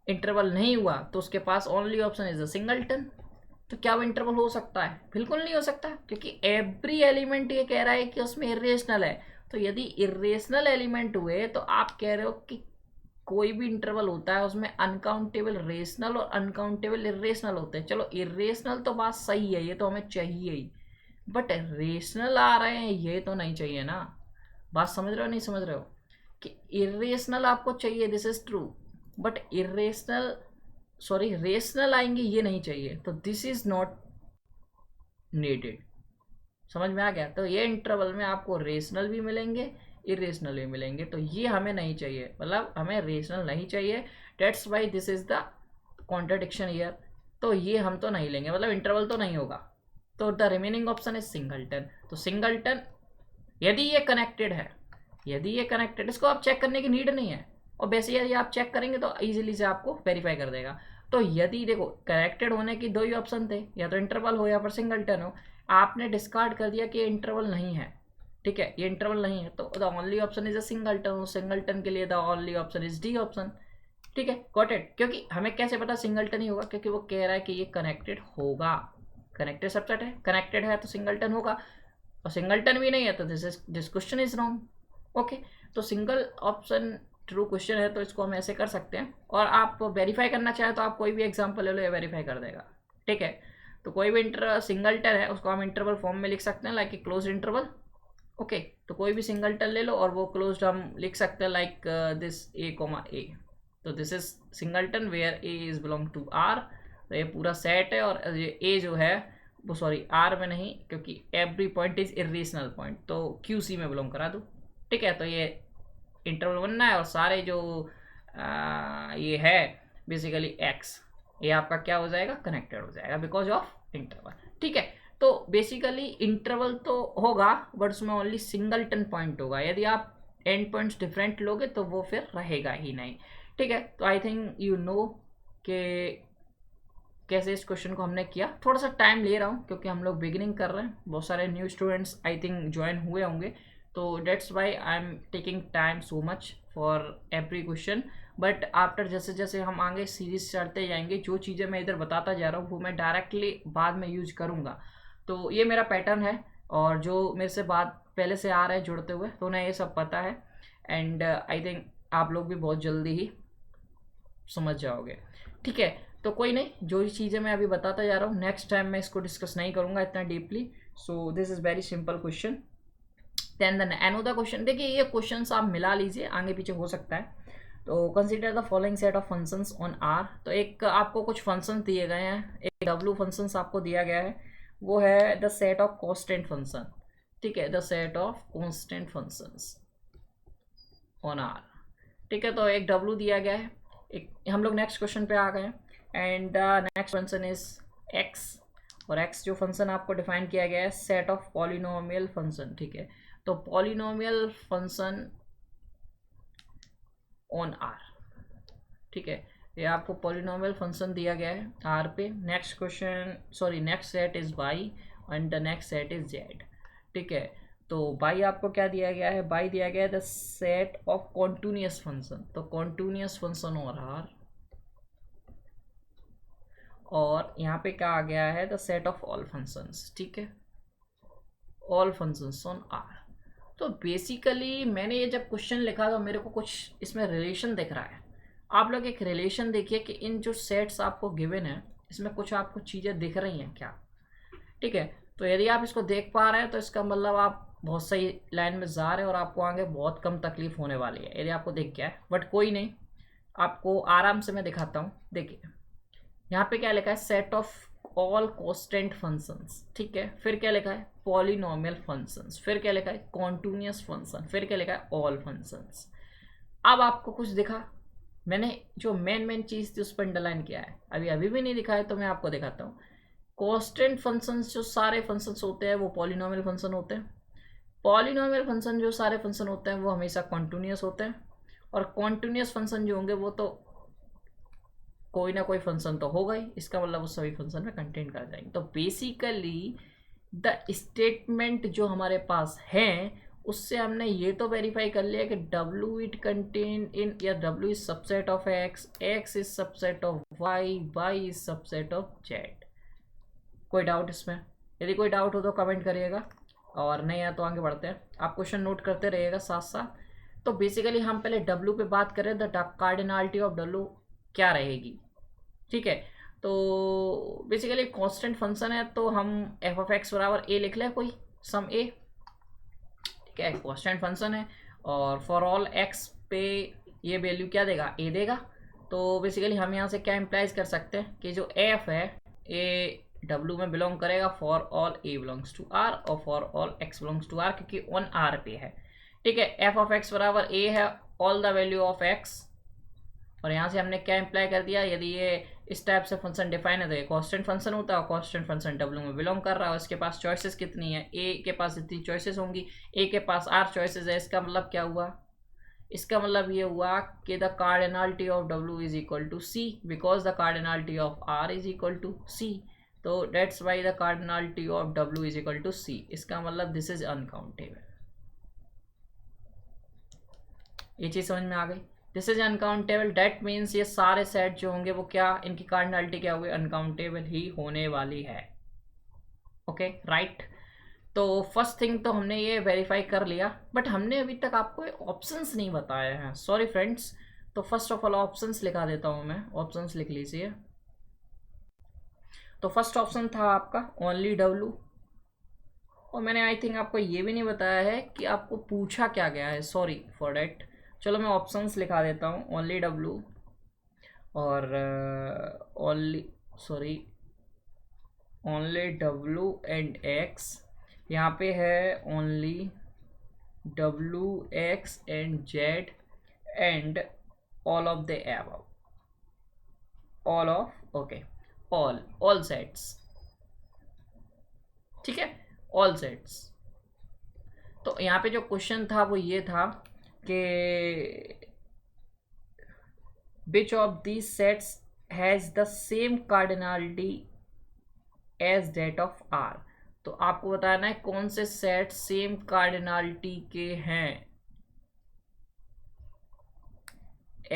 इंटरवल नहीं हुआ तो उसके पास only option is a singleton. तो क्या वो इंटरवल हो सकता है? बिल्कुल नहीं हो सकता, क्योंकि एवरी एलिमेंट ये कह रहा है कि उसमें इरेशनल है। तो यदि इरेशनल एलिमेंट हुए तो आप कह रहे हो कि कोई भी इंटरवल होता है उसमें अनकाउंटेबल रेशनल और अनकाउंटेबल इरेशनल होते हैं। चलो इरेशनल तो बात सही है, ये तो हमें चाहिए ही, बट रेशनल आ रहे हैं ये तो नहीं चाहिए ना। बात समझ रहे हो नहीं समझ रहे हो? कि इरेशनल आपको चाहिए, this is true, but irrational sorry rational आएंगे ये नहीं चाहिए, तो दिस इज नॉट नीडेड। समझ में आ गया? तो ये इंटरवल में आपको रेशनल भी मिलेंगे, इरेशनल भी मिलेंगे, तो ये हमें नहीं चाहिए, मतलब हमें रेशनल नहीं चाहिए। That's why this is the contradiction year. तो ये हम तो नहीं लेंगे, मतलब इंटरवल तो नहीं होगा। तो the remaining option is singleton. तो सिंगलटन यदि ये कनेक्टेड है, यदि ये कनेक्टेड, इसको आप चेक करने की नीड नहीं है, और वैसे यदि आप चेक करेंगे तो इजीली से आपको वेरीफाई कर देगा। तो यदि देखो कनेक्टेड होने की दो ही ऑप्शन थे, या तो इंटरवल हो या फिर सिंगलटन हो, आपने डिस्कार्ड कर दिया कि ये इंटरवल नहीं है, ठीक है, ये इंटरवल नहीं है, तो the only option is a singleton. Singleton के लिए the only option is D option, ठीक है, गॉट इट। क्योंकि हमें कैसे पता सिंगलटन ही होगा? क्योंकि वो कह रहा है कि ये कनेक्टेड होगा, कनेक्टेड सबसेट है, कनेक्टेड है तो सिंगलटन होगा, और सिंगलटन भी नहीं है तो this question is wrong. Okay, तो सिंगल ऑप्शन ट्रू क्वेश्चन है, तो इसको हम ऐसे कर सकते हैं। और आप वेरीफाई करना चाहें तो आप कोई भी एग्जांपल ले लो, ये वेरीफाई कर देगा, ठीक है। तो कोई भी इंटर सिंगलटन है उसको हम इंटरवल फॉर्म में लिख सकते हैं, like a close interval. Okay, तो कोई भी सिंगलटन ले लो और वो क्लोज्ड हम लिख सकते हैं like this A comma A. तो this is singleton where A is belong to R. तो ये पूरा सेट है, और ये ए जो है वो सॉरी आर में नहीं, क्योंकि every point is irrational point, तो QC में बिलोंग करा दूँ, ठीक है। तो ये इंटरवल बनना है, और सारे जो ये है बेसिकली एक्स, ये आपका क्या हो जाएगा, कनेक्टेड हो जाएगा बिकॉज ऑफ इंटरवल, ठीक है। तो बेसिकली इंटरवल तो होगा, बट उसमें ओनली सिंगलटन पॉइंट होगा। यदि आप एंड पॉइंट्स डिफरेंट लोगे तो वो फिर रहेगा ही नहीं, ठीक है। तो आई थिंक यू नो कि कैसे इस क्वेश्चन को हमने किया। थोड़ा सा टाइम ले रहा हूँ क्योंकि हम लोग बिगिनिंग कर रहे हैं, बहुत सारे new students I think join हुए होंगे, तो that's Y I am taking time so much for every question. But after जैसे जैसे हम आगे सीरीज चढ़ते जाएंगे, जो चीज़ें मैं इधर बताता जा रहा हूँ वो मैं डायरेक्टली बाद में यूज करूँगा। तो ये मेरा पैटर्न है, और जो मेरे से बात पहले से आ रहे हैं जुड़ते हुए, तो उन्हें ये सब पता है, एंड आई थिंक आप लोग भी बहुत जल्दी ही समझ जाओगे, ठीक है। तो कोई नहीं, जो चीज़ें मैं अभी बताता जा रहा हूँ नेक्स्ट टाइम मैं इसको डिस्कस नहीं करूँगा इतना deeply. So this is very simple question. Then another question, देखिए ये क्वेश्चन आप मिला लीजिए, आगे पीछे हो सकता है। तो consider the following set of functions on R. तो एक आपको कुछ फंक्शन दिए गए हैं, एक W फंक्शंस आपको दिया गया है, वो है the set of constant function, ठीक है, the set of constant functions on R, ठीक है। तो एक W दिया गया है, एक हम लोग नेक्स्ट क्वेश्चन पे आ गए, and the next function is x, और x जो फंक्शन आपको डिफाइन किया गया है सेट ऑफ पॉलिनोमियल फंक्शन, ठीक है। तो पॉलिनोमियल फंक्शन ऑन आर, ठीक है, ये आपको पॉलिनोमियल फंक्शन दिया गया है आर पे। Next question sorry next set is by and the next set is Z, ठीक है। तो बाई आपको क्या दिया गया है, बाई दिया गया है the set of continuous function, तो कॉन्टिन्यूअस फंक्शन और आर, और यहाँ पे क्या आ गया है the set of all functions, ठीक है, ऑल फंक्शंस ऑन आर। तो बेसिकली मैंने ये जब क्वेश्चन लिखा तो मेरे को कुछ इसमें रिलेशन दिख रहा है। आप लोग एक रिलेशन देखिए कि इन जो सेट्स आपको गिवन है इसमें कुछ आपको चीज़ें दिख रही हैं क्या, ठीक है। तो यदि आप इसको देख पा रहे हैं तो इसका मतलब आप बहुत सही लाइन में जा रहे हैं, और आपको आगे बहुत कम तकलीफ होने वाली है यदि आपको दिख गया है, बट कोई नहीं, आपको आराम से मैं दिखाता हूँ। देखिए यहाँ पे क्या लिखा है, set of all constant functions, ठीक है। फिर क्या लिखा है, पॉलिनोमियल फंक्शंस। फिर क्या लिखा है, कॉन्टिन्यूअस फंक्शन। फिर क्या लिखा है, ऑल फंक्शंस। अब आपको कुछ दिखा, मैंने जो मेन चीज़ थी उस पर अंडरलाइन किया है। अभी भी नहीं दिखा है तो मैं आपको दिखाता हूँ। कांस्टेंट फंक्शंस जो सारे फंक्शंस होते हैं वो पॉलिनोमियल फंक्शन होते हैं। पॉलिनोमियल फंक्शन जो सारे फंक्शन होते हैं वो हमेशा कॉन्टिन्यूस होते हैं। और कॉन्टिन्यूस फंक्शन जो होंगे वो तो कोई ना कोई फंक्शन तो होगा ही, इसका मतलब वो सभी फंक्शन में कंटेन कर जाएंगे। तो बेसिकली द स्टेटमेंट जो हमारे पास है उससे हमने ये तो वेरीफाई कर लिया कि W इट कंटेन इन, या W is subset of X, X is subset of Y, Y is subset of Z। कोई डाउट इसमें? यदि कोई डाउट हो तो कमेंट करिएगा, और नहीं है तो आगे बढ़ते हैं। आप क्वेश्चन नोट करते रहिएगा साथ साथ। तो बेसिकली हम पहले W पे बात करें, द कार्डिनलिटी ऑफ W क्या रहेगी, ठीक है। तो बेसिकली कांस्टेंट फंक्शन है तो हम एफ ऑफ एक्स बराबर ए लिख लें, कोई सम ए, ठीक है। कांस्टेंट फंक्शन है और फॉर ऑल एक्स पे ये वैल्यू क्या देगा, ए देगा। तो बेसिकली हम यहाँ से क्या इम्प्लाइज कर सकते हैं कि जो एफ है ए डब्ल्यू में बिलोंग करेगा for all A belongs to R और for all X belongs to R, क्योंकि ऑन आर पे है, ठीक है। एफ ऑफ एक्स बराबर ए है all the value of x, और यहाँ से हमने क्या इम्प्लाई कर दिया, यदि ये इस टाइप से फंक्शन डिफाइन है तो ये कांस्टेंट फंक्शन होता है, और कांस्टेंट फंक्शन डब्ल्यू में बिलोंग कर रहा है। इसके पास चॉइसेस कितनी है, ए के पास इतनी चॉइसेस होंगी, ए के पास आर चॉइसेस है। इसका मतलब क्या हुआ, इसका मतलब ये हुआ कि the cardinality of W is equal to C, because the cardinality of R is equal to C. तो that's why the cardinality of W is equal to C. इसका मतलब दिस इज अनकाउंटेबल। ये चीज़ समझ में आ गई? This is uncountable, that means ये सारे set जो होंगे वो क्या, इनकी कार्डिनलिटी क्या हुई, अनकाउंटेबल ही होने वाली है। Okay right. तो फर्स्ट थिंग तो हमने ये वेरीफाई कर लिया, बट हमने अभी तक आपको ऑप्शंस नहीं बताए हैं, सॉरी फ्रेंड्स। तो फर्स्ट ऑफ ऑल ऑप्शंस लिखा देता हूँ मैं, ऑप्शंस लिख लीजिए। तो फर्स्ट ऑप्शन था आपका ओनली डब्ल्यू, और मैंने आई थिंक आपको ये भी नहीं बताया है कि आपको पूछा क्या गया है, सॉरी फॉर डैट। चलो मैं ऑप्शंस लिखा देता हूँ, ओनली डब्ल्यू और only sorry only W and x. यहाँ पे है only W x and Z and all of the above, all of, okay, all sets, ठीक है, ऑल सेट्स। तो यहाँ पे जो क्वेश्चन था वो ये था कि which of these sets has the same cardinality as that of R। तो आपको बताना है कौन से सेट सेम कार्डिनलिटी के हैं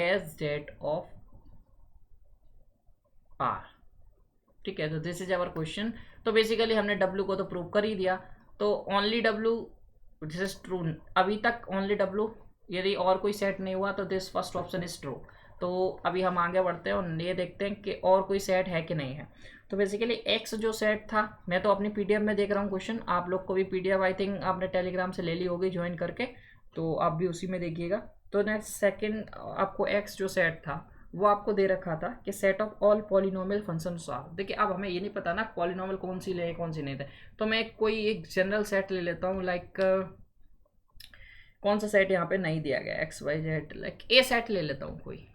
as that of R, ठीक है। तो दिस इज अवर क्वेश्चन। तो बेसिकली हमने W को तो प्रूव कर ही दिया, तो only W, this is true. अभी तक ओनली W, यदि और कोई सेट नहीं हुआ तो this first option is true. तो अभी हम आगे बढ़ते हैं और ये देखते हैं कि और कोई सेट है कि नहीं है। तो बेसिकली एक्स जो सेट था, मैं तो अपनी पीडीएफ में देख रहा हूँ क्वेश्चन, आप लोग को भी पीडीएफ आई थिंक आपने टेलीग्राम से ले ली होगी ज्वाइन करके, तो आप भी उसी में देखिएगा। तो नेक्स्ट सेकंड आपको एक्स जो सेट था वो आपको दे रखा था कि set of all polynomial functions R. देखिए अब हमें ये नहीं पता ना पॉलिनोमियल कौन सी ले कौन सी नहीं थे, तो मैं कोई एक जनरल सेट ले लेता हूँ, लाइक कौन सा सेट यहाँ पे नहीं दिया गया, X Y Z, like a set ले लेता हूँ कोई,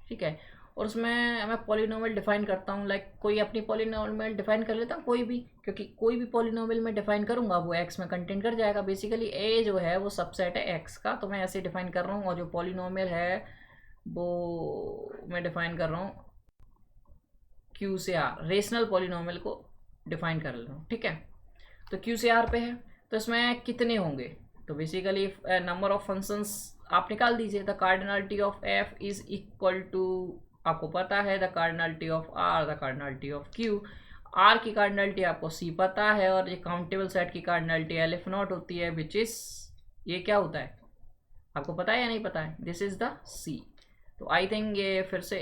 ठीक है। और उसमें मैं पॉलिनोमियल डिफाइन करता हूँ, लाइक कोई अपनी पॉलिनोमियल डिफाइन कर लेता हूँ कोई भी, क्योंकि कोई भी पॉलिनोमियल में डिफाइन करूँगा वो एक्स में कंटेन कर जाएगा। बेसिकली ए जो है वो सबसेट है एक्स का, तो मैं ऐसे डिफाइन कर रहा हूँ, और जो पॉलिनोमियल है वो मैं डिफाइन कर रहा हूँ क्यू से आर, रेशनल पॉलिनोमियल को डिफाइन कर रहा हूँ, ठीक है। तो क्यू से आर पे है, तो इसमें कितने होंगे, तो बेसिकली नंबर ऑफ फंक्शंस आप निकाल दीजिए। The cardinality of F is equal to, आपको पता है, the cardinality of R, the cardinality of Q. R की कार्डिनलिटी आपको सी पता है, और ये काउंटेबल सेट की कार्डिनलिटी एल एफ नॉट होती है, विच इज, ये क्या होता है आपको पता है या नहीं पता है, दिस इज द सी। तो आई थिंक ये फिर से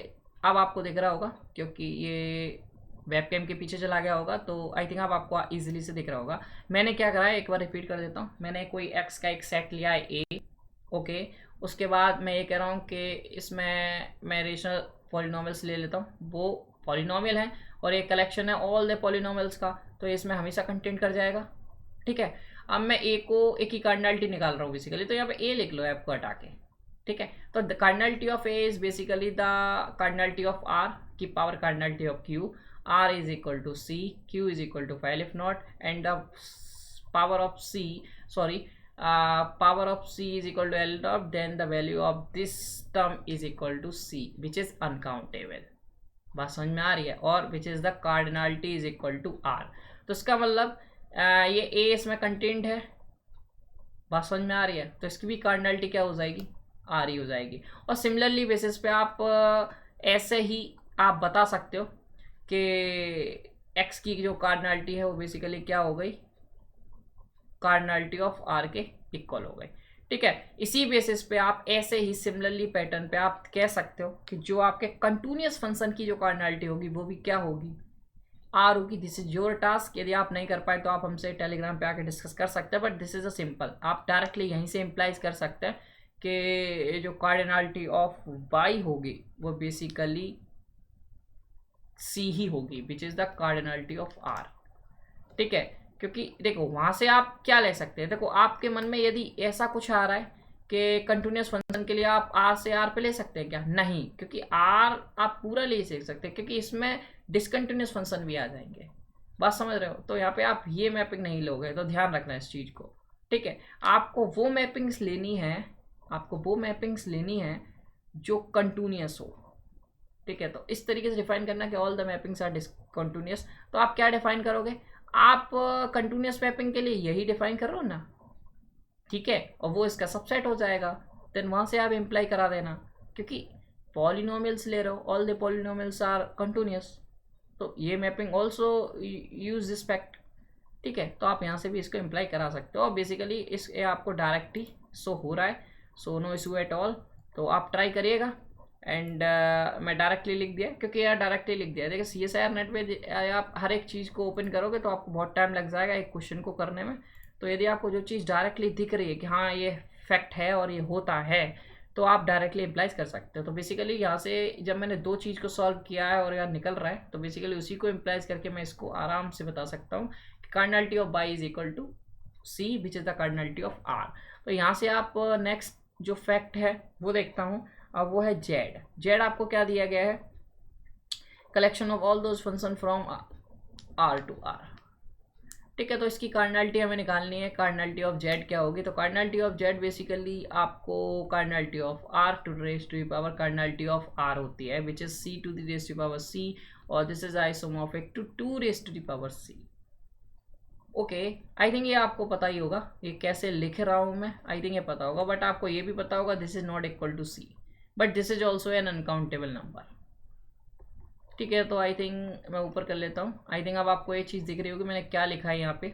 अब आपको दिख रहा होगा, क्योंकि ये वेबकैम के पीछे चला गया होगा, तो आई थिंक अब आपको इजीली से दिख रहा होगा। मैंने क्या करा है, एक बार रिपीट कर देता हूँ। मैंने कोई एक्स का एक सेट लिया है ए, ओके। उसके बाद मैं ये कह रहा हूँ कि इसमें मैं रेशनल पॉलिनोमियल्स ले लेता हूँ, वो पॉलिनोमियल है और एक कलेक्शन है ऑल द पॉलिनोमियल्स का, तो इसमें हमेशा कंटेंट कर जाएगा। ठीक है, अब मैं ए को एक की कार्डिनलिटी निकाल रहा हूँ बेसिकली, तो यहाँ पे ए लिख लो ऐप को हटा के। ठीक है, तो the cardinality of A is basically the cardinality of R की power cardinality of Q, R is equal to C, Q is equal to 5 if not, and the power of c, sorry, power of c is equal to L dot, then the value of this term is equal to c which is uncountable। बात समझ में आ रही है? और which is the cardinality is equal to R, तो इसका मतलब ये ए इसमें कंटेंट है। बात समझ में आ रही है? तो इसकी भी कार्डिनलिटी क्या हो जाएगी? आर ही हो जाएगी। और सिमिलरली बेसिस पे आप ऐसे ही आप बता सकते हो कि एक्स की जो कार्डिनलिटी है वो बेसिकली क्या हो गई? कार्डिनलिटी ऑफ आर के इक्वल हो गई। ठीक है, इसी बेसिस पे आप ऐसे ही सिमिलरली पैटर्न पे आप कह सकते हो कि जो आपके कंटिन्यूअस फंक्शन की जो कार्डिनलिटी होगी वो भी क्या होगी? आर होगी। This is your task. यदि आप नहीं कर पाए तो आप हमसे टेलीग्राम पे आके डिस्कस कर सकते हैं, but this is a simple, आप डायरेक्टली यहीं से इम्प्लाइज कर सकते हैं कि जो कार्डिनलिटी ऑफ वाई होगी वो बेसिकली सी ही होगी, which is the cardinality of R. ठीक है, क्योंकि देखो वहां से आप क्या ले सकते हैं, देखो आपके मन में यदि ऐसा कुछ आ रहा है कि कंटिन्यूअस फंक्शन के लिए आप आर से आर पे ले सकते हैं क्या? नहीं, क्योंकि आर आप पूरा ले सकते हैं, क्योंकि इसमें डिसकंटिन्यूअस फंक्शन भी आ जाएंगे। बात समझ रहे हो? तो यहाँ पे आप ये मैपिंग नहीं लोगे, तो ध्यान रखना इस चीज को। ठीक है, आपको वो मैपिंग्स लेनी है, आपको वो मैपिंग्स लेनी है जो कंटिन्यूअस हो। ठीक है, तो इस तरीके से डिफाइन करना कि all the mappings are discontinuous. तो आप क्या डिफाइन करोगे? आप कंटिन्यूअस मैपिंग के लिए यही डिफाइन करो ना। ठीक है, और वो इसका सबसेट हो जाएगा, देन वहां से आप इम्प्लाई करा देना, क्योंकि पॉलिनोमियल्स ले रहे हो, all the polynomials are continuous, तो ये mapping also use this fact. ठीक है, तो आप यहाँ से भी इसको इम्प्लाई करा सकते हो, और बेसिकली इस ये आपको डायरेक्ट ही शो हो रहा है, so no issue at all. तो आप ट्राई करिएगा। एंड मैं डायरेक्टली लिख दिया, क्योंकि यार डायरेक्टली लिख दिया। देखिए CSIR नेट पे आप हर एक चीज़ को ओपन करोगे तो आपको बहुत टाइम लग जाएगा एक क्वेश्चन को करने में। तो यदि आपको जो चीज़ डायरेक्टली दिख रही है कि हाँ ये फैक्ट है और ये होता है, तो आप डायरेक्टली इम्प्लाइज कर सकते हो। तो बेसिकली यहाँ से जब मैंने दो चीज़ को सॉल्व किया है और यहाँ निकल रहा है, तो बेसिकली उसी को इम्प्लाइज करके मैं इसको आराम से बता सकता हूँ कि cardinality of by is equal to C which is the cardinality of R. तो यहाँ से आप नेक्स्ट जो फैक्ट है वो देखता हूँ, अब वो है जेड। जेड आपको क्या दिया गया है? Collection of all those function from R to R. ठीक है, तो इसकी कार्डिनलिटी हमें निकालनी है। कार्डिनलिटी ऑफ जेड क्या होगी? तो कार्डिनलिटी ऑफ जेड बेसिकली आपको cardinality of R to the raise to the power cardinality of R होती है, which is C to the raise to the power C, और this is isomorphic to 2 raise to the power C. Okay, I think ये आपको पता ही होगा, ये कैसे लिख रहा हूँ मैं, आई थिंक ये पता होगा, बट आपको ये भी पता होगा this is not equal to C, but this is also an uncountable number. ठीक है, तो आई थिंक मैं ऊपर कर लेता हूँ। आई थिंक अब आपको ये चीज़ दिख रही होगी मैंने क्या लिखा है यहाँ पे।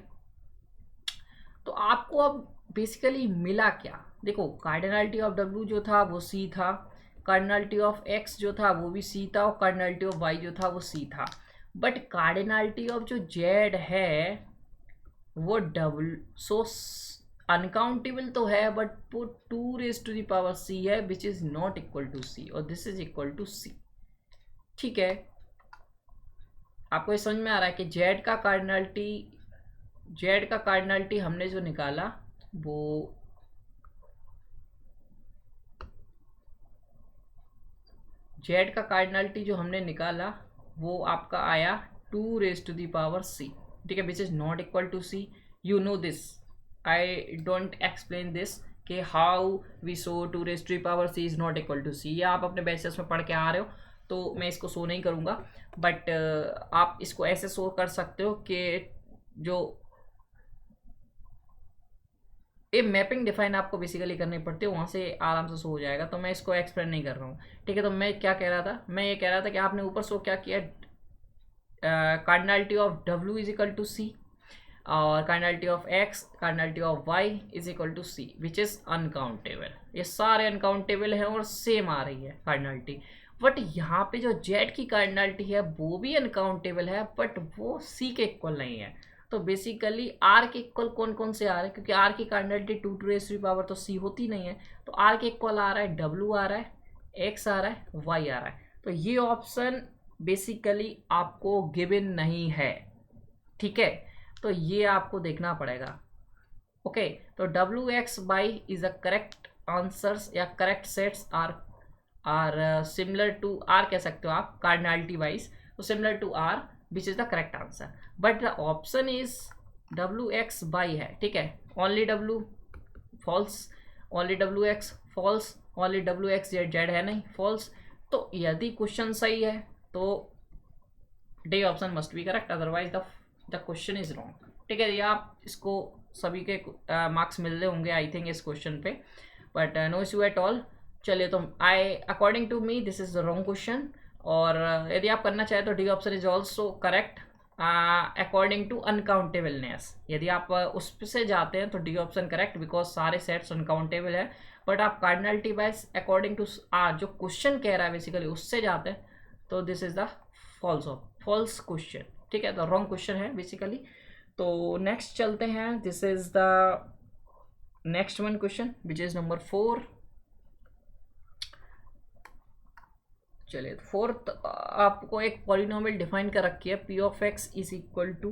तो आपको अब बेसिकली मिला क्या? देखो, कार्डिनलिटी ऑफ डब्ल्यू जो था वो सी था, कार्डिनलिटी ऑफ एक्स जो था वो भी सी था, और कार्डिनलिटी ऑफ वाई जो था वो सी था, बट कार्डिनलिटी ऑफ जो जेड है वो डबल सो अनकाउंटेबल तो है, बट वो 2 raise to the power C है, which is not equal to C, और this is equal to C. ठीक है, आपको ये समझ में आ रहा है कि जेड का कार्डिनलिटी हमने जो निकाला वो जेड का कार्डिनलिटी जो हमने निकाला वो आपका आया 2 raise to the power C. ठीक है, which is not equal to C. You know this, I don't explain this कि how we show 2 raise to the power C is not equal to C. ये आप अपने batches में पढ़ के आ रहे हो, तो मैं इसको शो नहीं करूँगा, बट आप इसको ऐसे शो कर सकते हो कि जो ये मैपिंग डिफाइन आपको बेसिकली करनी पड़ती है, वहाँ से आराम से शो हो जाएगा, तो मैं इसको एक्सप्लेन नहीं कर रहा हूँ। ठीक है, तो मैं क्या कह रहा था? मैं ये कह रहा था कि आपने ऊपर शो क्या किया, cardinality of W is equal to C, और cardinality of X, cardinality of Y is equal to C, which is uncountable. ये सारे अनकाउंटेबल हैं और सेम आ रही है कार्डिनलिटी, बट यहाँ पे जो जेड की कार्डिनलिटी है वो भी अनकाउंटेबल है, बट वो सी के इक्वल नहीं है। तो बेसिकली आर के इक्वल कौन कौन से आ रहे हैं? क्योंकि आर की cardinality 2 to raise to the power तो सी होती नहीं है, तो आर के इक्वल आ रहा है डब्ल्यू आ रहा है, एक्स आ रहा है, वाई आ रहा है। तो ये ऑप्शन बेसिकली आपको गिवन नहीं है, ठीक है, तो ये आपको देखना पड़ेगा। ओके, तो W X Y is a correct answers या correct sets are similar to R, कह सकते हो आप कार्डिनलिटी वाइज, तो similar to R which is the correct answer, but the option is W X Y है, ठीक है, only W false, only W X false, only W X Z है नहीं, फॉल्स। तो यदि क्वेश्चन सही है तो D option must be correct, otherwise the question is wrong, ठीक है। ये आप इसको सभी के मार्क्स मिल रहे होंगे आई थिंक इस क्वेश्चन पे, but no issue at all. चलिए, तो I according to me this is the wrong question, और यदि आप करना चाहें तो D option is also correct according to uncountableness. यदि आप उस से जाते हैं तो डी ऑप्शन करेक्ट, बिकॉज सारे सेट्स अनकाउंटेबल है, बट आप कार्डिनलिटी वाइज अकॉर्डिंग टू जो क्वेश्चन कह रहा है बेसिकली उससे जाते हैं तो this is the false question, ठीक है, तो रॉन्ग क्वेश्चन है बेसिकली। तो नेक्स्ट चलते हैं, this is the next one question which is number 4। चलिए, फोर्थ आपको एक पॉलिनोमियल डिफाइन कर रखी है, P of X is equal to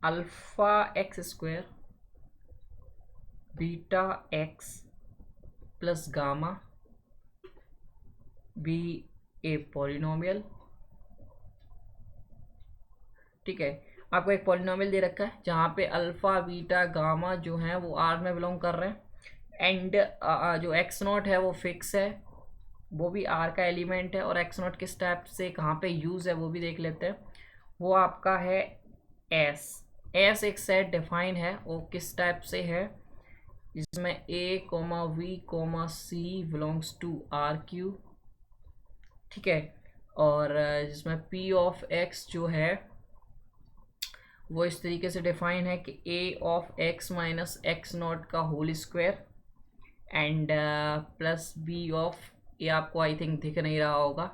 alpha X square beta X plus gamma be a polynomial, ठीक है। आपको एक पॉलिनोमियल दे रखा है जहाँ पे अल्फा बीटा गामा जो है वो आर में बिलोंग कर रहे हैं, एंड जो एक्स नॉट है वो फिक्स है, वो भी आर का एलिमेंट है, और एक्स नॉट किस टाइप से कहाँ पे यूज़ है वो भी देख लेते हैं। वो आपका है एस एक सेट डिफाइन है, वो किस टाइप से है, जिसमें A comma V comma C belongs to R Q, ठीक है, और जिसमें पी ऑफ एक्स जो है वो इस तरीके से डिफाइन है कि A of X minus X not का whole square and plus B of, ये आपको आई थिंक दिख नहीं रहा होगा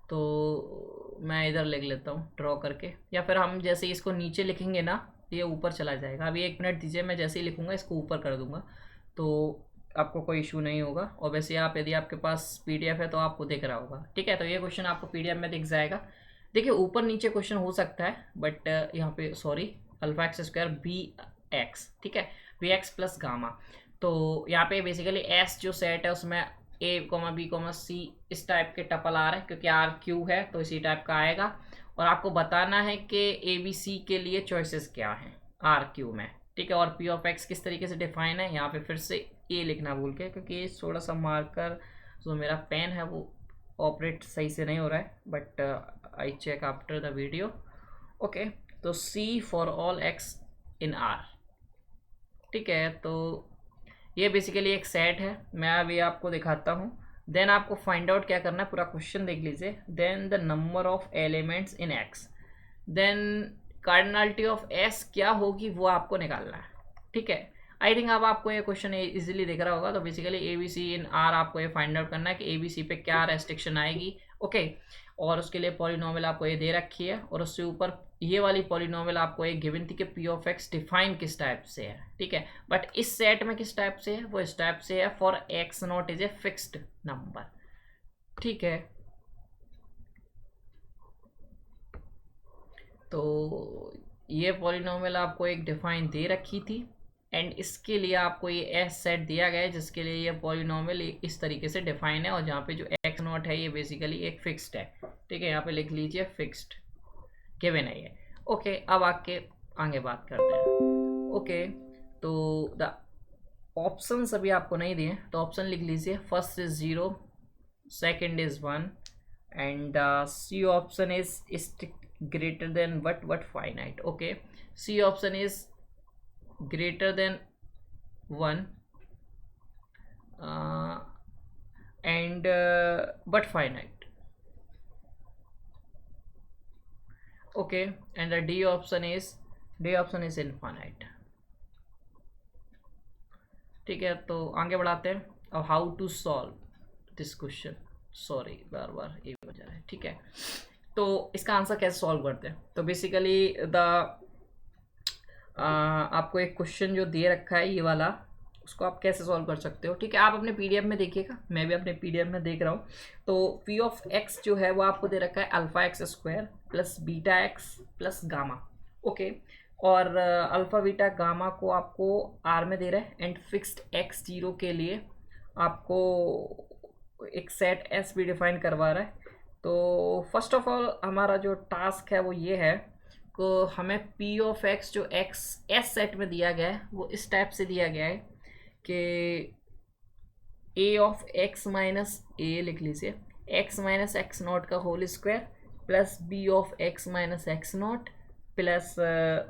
तो मैं इधर लिख लेता हूँ ड्रॉ करके, या फिर हम जैसे इसको नीचे लिखेंगे ना ये ऊपर चला जाएगा। अभी 1 मिनट दीजिए, मैं जैसे ही लिखूँगा इसको ऊपर कर दूँगा तो आपको कोई इशू नहीं होगा, और वैसे आप यदि आपके पास पीडीएफ है तो आपको दिख रहा होगा, ठीक है। तो ये क्वेश्चन आपको पीडीएफ में दिख जाएगा। देखिए, ऊपर नीचे क्वेश्चन हो सकता है, बट यहाँ पे sorry alpha X square B X, ठीक है, बी एक्स प्लस गामा, तो यहाँ पे बेसिकली एस जो सेट है उसमें ए कोमा बी कोमा सी इस टाइप के टपल आ रहे हैं, क्योंकि आर क्यू है तो इसी टाइप का आएगा, और आपको बताना है कि ए बी सी के लिए चॉइसेस क्या हैं आर क्यू में, ठीक है। और पी ऑफ एक्स किस तरीके से डिफाइन है, यहाँ पे फिर से ए लिखना भूल के, क्योंकि ये थोड़ा सा मार्कर जो मेरा पेन है वो ऑपरेट सही से नहीं हो रहा है, but I check after the video. Okay, तो C for all X in R, ठीक है। तो ये बेसिकली एक सेट है, मैं अभी आपको दिखाता हूँ। देन आपको फाइंड आउट क्या करना है, पूरा क्वेश्चन देख लीजिए। Then the number of elements in X, then cardinality of S क्या होगी वो आपको निकालना है, ठीक है। आई थिंक अब आपको ये क्वेश्चन इजीली दिख रहा होगा। तो basically A B C in R आपको ये फाइंड आउट करना है कि ए बी सी पे क्या रेस्ट्रिक्शन आएगी, ओके। और उसके लिए पॉलिनोमियल आपको ये दे रखी है, और उससे ऊपर ये वाली पॉलिनोमियल आपको एक गिवन थी कि पी ऑफ एक्स डिफाइन किस टाइप से है, ठीक है। बट इस सेट में किस टाइप से है, वो इस टाइप से है, for x naught is a fixed number, ठीक है। तो ये पॉलिनोमियल आपको एक डिफाइन दे रखी थी, एंड इसके लिए आपको ये एस सेट दिया गया है जिसके लिए ये पॉलिनोमियल इस तरीके से डिफाइन है, और जहाँ पे जो एक्स नॉट है ये बेसिकली एक फिक्स्ड है, ठीक है। यहाँ पे लिख लीजिए फिक्स्ड गिवन है ये, ओके। अब आगे बात करते हैं, ओके। तो द ऑप्शंस अभी आपको नहीं दिए, तो ऑप्शन लिख लीजिए। First is 0, second is 1, and C option is greater than what finite, okay। C option is greater than 1 and but finite, okay। and the D option is infinite, ठीक है। तो आगे बढ़ाते हैं। अब how to solve this question, sorry बार बार ये हो जा रहा है, ठीक है। तो इसका आंसर कैसे सॉल्व करते हैं, तो बेसिकली आपको एक क्वेश्चन जो दे रखा है ये वाला, उसको आप कैसे सॉल्व कर सकते हो, ठीक है। आप अपने पीडीएफ में देखिएगा, मैं भी अपने पीडीएफ में देख रहा हूँ। तो पी ऑफ एक्स जो है वो आपको दे रखा है alpha X square plus beta X plus gamma, okay. और अल्फा बीटा गामा को आपको आर में दे रहा है, एंड फिक्स्ड एक्स जीरो के लिए आपको एक सेट एस भी डिफाइन करवा रहा है। तो फर्स्ट ऑफ ऑल हमारा जो टास्क है वो ये है को हमें पी ऑफ एक्स जो एक्स एस सेट में दिया गया है वो इस टाइप से दिया गया है कि A of X minus A लिख लीजिए, एक्स माइनस एक्स नॉट का whole square plus B of X minus X not plus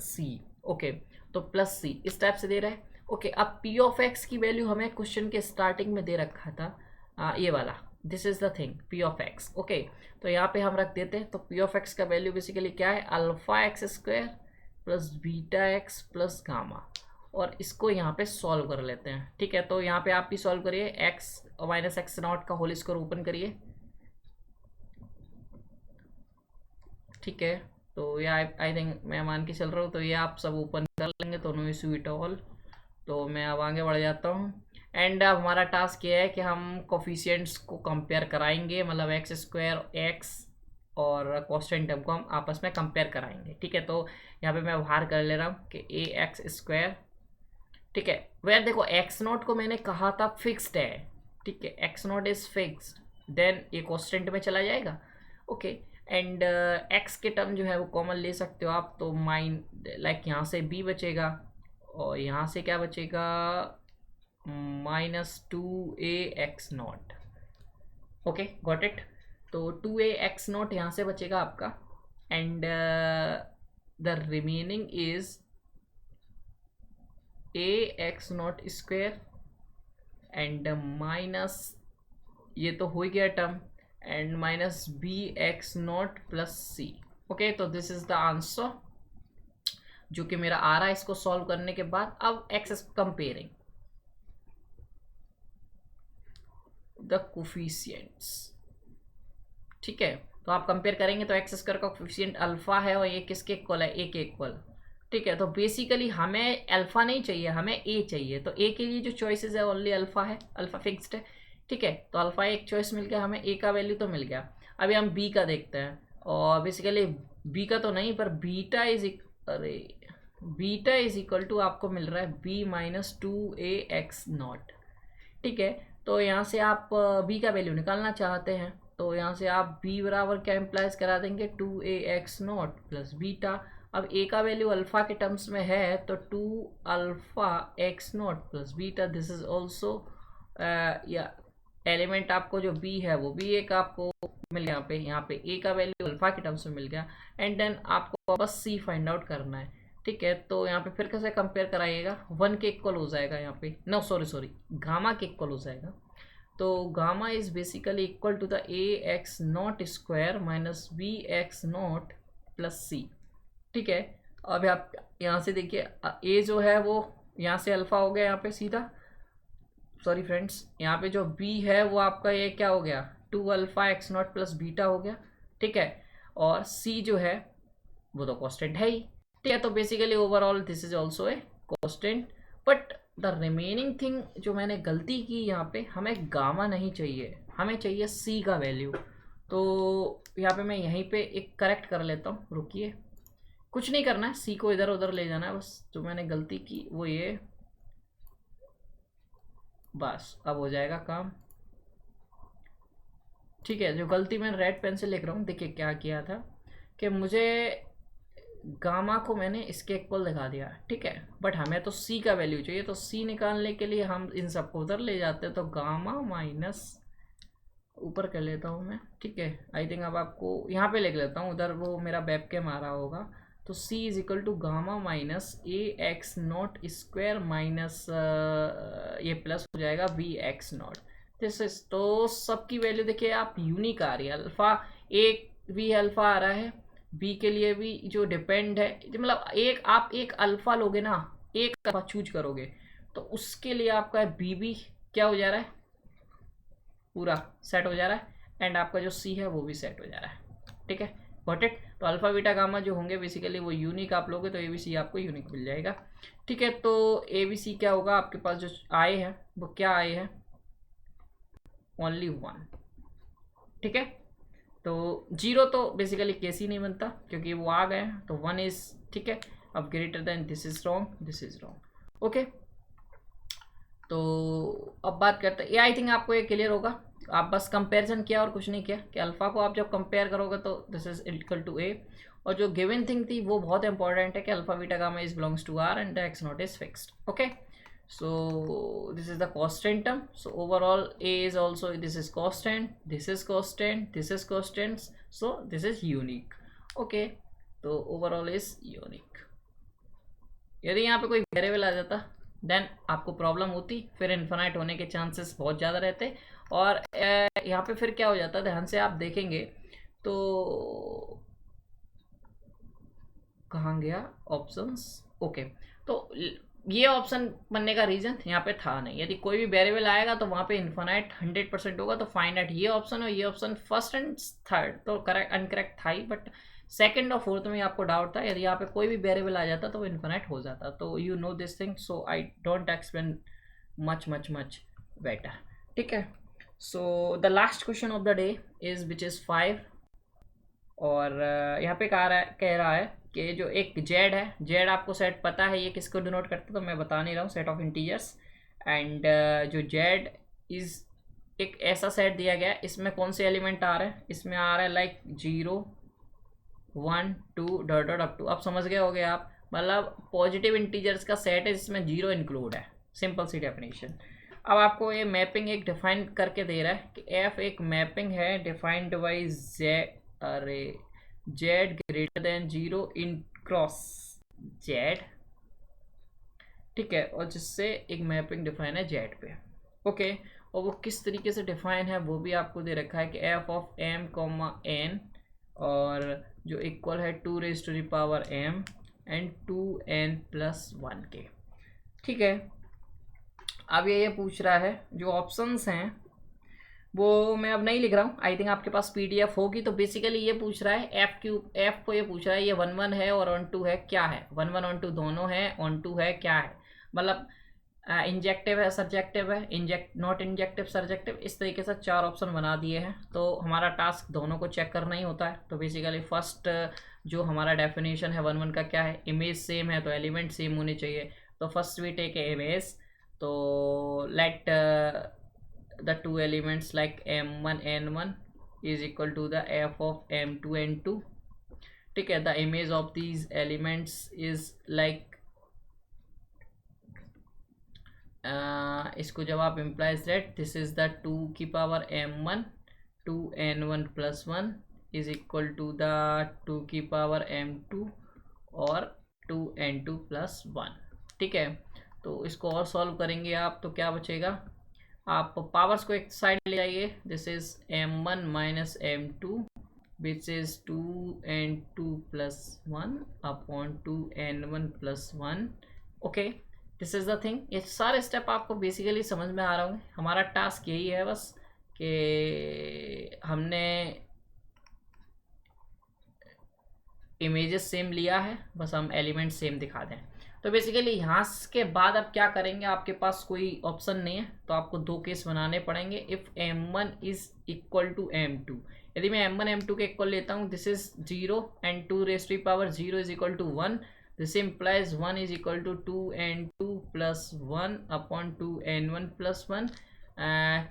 C, okay. तो प्लस सी इस टाइप से दे रहा है, ओके। अब पी ऑफ एक्स की वैल्यू हमें क्वेश्चन के स्टार्टिंग में दे रखा था ये वाला, this is the thing P of X, okay. तो यहाँ पे हम रख देते हैं। तो पी ऑफ एक्स का वैल्यू बेसिकली क्या है, alpha X square plus beta X plus gamma, और इसको यहाँ पे सॉल्व कर लेते हैं, ठीक है। तो यहाँ पे आप भी सॉल्व करिए, एक्स माइनस एक्स नॉट का होल स्क्वायर ओपन करिए, ठीक है। तो ये आई थिंक मैं मान के चल रहा हूँ, तो ये आप सब ओपन कर लेंगे, तो नो इशू एट ऑल। तो मैं अब आगे बढ़ जाता हूँ, एंड अब हमारा टास्क ये है कि हम कोफिशिएंट्स को कंपेयर कराएंगे, मतलब एक्स स्क्वायर एक्स और कॉन्स्टेंट टर्म को हम आपस में कंपेयर कराएंगे, ठीक है। तो यहाँ पे मैं बाहर कर ले रहा हूँ कि ए एक्स स्क्वायर, ठीक है। वेर देखो एक्स नॉट को मैंने कहा था फिक्स्ड है, ठीक है, X naught is fixed, then ये कॉन्स्टेंट में चला जाएगा, ओके। एंड एक्स के टर्म जो है वो कॉमन ले सकते हो आप, तो माइन लाइक यहाँ से बी बचेगा और यहाँ से क्या बचेगा, minus two A X naught, okay got it. तो टू ए एक्स नॉट यहाँ से बचेगा आपका, and the remaining is A X not square and minus ये तो हो गया term, and minus B X not plus C, okay. तो दिस इज द आंसर जो कि मेरा आ रहा है इसको सॉल्व करने के बाद। अब एक्स कंपेयरिंग द कोफिशिएंट्स, ठीक है। तो आप कंपेयर करेंगे तो एक्स स्क्वायर का कोफिशिएंट अल्फा है और ये किसके इक्वल है, ए के इक्वल, ठीक है। तो बेसिकली हमें अल्फा नहीं चाहिए, हमें ए चाहिए। तो ए के लिए जो चॉइसेस है ओनली अल्फा है, अल्फा फिक्स्ड है, ठीक है। तो अल्फा एक चॉइस मिल गया हमें, ए का वैल्यू तो मिल गया। अभी हम बी का देखते हैं, और बेसिकली बी का तो नहीं पर बीटा इज अरे बीटा इज इक्वल टू आपको मिल रहा है B minus two A X naught, ठीक है। तो यहाँ से आप बी का वैल्यू निकालना चाहते हैं, तो यहाँ से आप बी बराबर क्या इम्प्लाइज करा देंगे, two A X not plus beta. अब ए का वैल्यू अल्फा के टर्म्स में है, तो two alpha X not plus beta, this is also या एलिमेंट आपको जो बी है वो भी एक आपको मिल गया। यहाँ पे ए का वैल्यू अल्फा के टर्म्स में मिल गया, एंड देन आपको बस सी फाइंड आउट करना है, ठीक है। तो यहाँ पे फिर कैसे कंपेयर कराइएगा, वन के इक्वल हो जाएगा यहाँ पे, नो सॉरी गामा के इक्वल हो जाएगा। तो gamma is basically equal to the A X not square minus B X not plus C, ठीक है। अब आप यहाँ से देखिए ए जो है वो यहाँ से अल्फा हो गया यहाँ पे सीधा, सॉरी फ्रेंड्स, यहाँ पे जो बी है वो आपका ये क्या हो गया, two alpha X not plus beta हो गया, ठीक है। और सी जो है वो तो कॉन्स्टेंट है ही, ठीक है। तो basically overall this is also a constant, but the remaining thing जो मैंने गलती की यहाँ पे, हमें गामा नहीं चाहिए, हमें चाहिए सी का वैल्यू। तो यहाँ पे मैं यहीं पे एक करेक्ट कर लेता हूँ, रुकिए, कुछ नहीं करना है, सी को इधर उधर ले जाना है, बस जो मैंने गलती की वो ये, बस अब हो जाएगा काम, ठीक है। जो गलती मैं रेड पेन से लिख रहा हूँ, देखिए क्या किया था कि मुझे गामा को मैंने इसके इक्वल दिखा दिया, ठीक है, बट हमें तो सी का वैल्यू चाहिए। तो सी निकालने के लिए हम इन सबको उधर ले जाते हैं, तो गामा माइनस ऊपर कर लेता हूँ मैं, ठीक है। आई थिंक अब आपको यहाँ पे लिख लेता हूँ, उधर वो मेरा वेब कैम आ रहा होगा। तो C is equal to gamma minus A X not square minus ये प्लस हो जाएगा B X not, this is. तो सबकी वैल्यू देखिए आप यूनिक आ रही है, अल्फा एक भी अल्फा आ रहा है, बी के लिए भी जो डिपेंड है, मतलब एक आप एक अल्फा लोगे ना, एक अल्फा चूज करोगे तो उसके लिए आपका बी भी क्या हो जा रहा है, पूरा सेट हो जा रहा है, एंड आपका जो सी है वो भी सेट हो जा रहा है, ठीक है। Got it. तो अल्फा बीटा गामा जो होंगे बेसिकली वो यूनिक आप लोगे तो ABC आपको यूनिक मिल जाएगा। ठीक है, तो ABC क्या होगा, आपके पास जो आए है वो क्या आए है, ओनली 1। ठीक है, तो 0 तो बेसिकली केस ही नहीं बनता क्योंकि वो आ गए हैं, तो 1 इज ठीक है। अब greater than this is wrong, this is wrong. Okay, तो अब बात करते हैं, ये आई थिंक आपको ये क्लियर होगा। आप बस कंपैरिजन किया और कुछ नहीं किया कि अल्फा को आप जब कंपेयर करोगे तो दिस इज इक्वल टू ए, और जो गिवन थिंग थी वो बहुत इंपॉर्टेंट है कि alpha beta gamma is belongs to R and the X naught is fixed. Okay, so this is the constant term, so overall a is also, this is constant, this is constant, this is constant, so this is unique। okay, तो overall is unique। यदि यहाँ पे कोई variable आ जाता then आपको problem होती, फिर infinite होने के चांसेस बहुत ज़्यादा रहते, और यहाँ पे फिर क्या हो जाता, ध्यान से आप देखेंगे तो कहाँ गया ऑप्शंस। ओके, तो ये ऑप्शन बनने का रीजन यहाँ पे था नहीं, यदि कोई भी वेरिएबल आएगा तो वहाँ पे इन्फिनाइट 100% होगा, तो फाइनाइट ये ऑप्शन और ये ऑप्शन फर्स्ट एंड थर्ड तो करेक्ट अनकरेक्ट था ही, बट सेकंड और फोर्थ में आपको डाउट था, यदि यहाँ पे कोई भी वेरिएबल आ जाता तो वो इन्फिनाइट हो जाता। तो you know this thing, so I don't explain much better. ठीक है, so the last question of the day is which is 5, और यहाँ पे कह रहा है कि जो एक जेड है, जेड आपको सेट पता है ये किसको डिनोट करता है, तो मैं बता नहीं रहा हूँ, सेट ऑफ इंटीजर्स। एंड जो जेड इज एक ऐसा सेट दिया गया है, इसमें कौन से एलिमेंट आ रहे हैं, इसमें आ रहा है like 0 1 2 dot dot up to. अब समझ गए होगे आप, मतलब पॉजिटिव इंटीजर्स का सेट है जिसमें 0 इंक्लूड है, सिंपल सी डेफिनेशन। अब आपको ये मैपिंग एक डिफाइन करके दे रहा है कि एफ एक मैपिंग है डिफाइंड बाई जेड, अरे जेड ग्रेटर देन 0 इन क्रॉस जेड। ठीक है, और जिससे एक मैपिंग डिफाइन है जेड पे। ओके, और वो किस तरीके से डिफाइन है वो भी आपको दे रखा है कि F of M comma N, और जो इक्वल है 2 raise to the power m and 2n+1 के। ठीक है, अब ये पूछ रहा है, जो ऑप्शंस हैं वो मैं अब नहीं लिख रहा हूँ, आई थिंक आपके पास PDF होगी। तो बेसिकली ये पूछ रहा है एफ को ये पूछ रहा है, ये 1 1 है और ऑन 2 है क्या है, 1 1 ऑन 2 दोनों है, ऑन 2 है क्या है, मतलब इंजेक्टिव है सब्जेक्टिव है, इंजेक्ट नॉट इंजेक्टिव सब्जेक्टिव, इस तरीके से 4 ऑप्शन बना दिए हैं। तो हमारा टास्क दोनों को चेक करना ही होता है। तो बेसिकली फर्स्ट जो हमारा डेफिनेशन है 1 1 का क्या है, इमेज सेम है तो एलिमेंट सेम होने चाहिए। तो first we take a image, तो let the two elements like m1 n1 is equal to the f of m2 n2। ठीक है, the image of these elements is like इसको जब आप implies that this is the 2 की power m1 2n1+1 is equal to the 2 की power m2 और 2n2+1। ठीक है, तो इसको और सॉल्व करेंगे आप तो क्या बचेगा, आप पावर्स को एक साइड ले जाइए, this is m1 minus m2 which is 2n2+1 upon 2n1+1। Okay, this is the thing. ये सारे स्टेप आपको बेसिकली समझ में आ रहा होंगे। हमारा टास्क यही है बस कि हमने इमेजेस सेम लिया है, बस हम एलिमेंट सेम दिखा दें। तो बेसिकली यहाँ के बाद आप क्या करेंगे, आपके पास कोई ऑप्शन नहीं है तो आपको 2 केस बनाने पड़ेंगे। If m1 is equal to m2, यदि मैं m1 m2 के इक्वल लेता हूँ, this is 0 and 2 raise to power 0 is equal to 1, this implies 1 is equal to 2n2+1 upon 2n1+1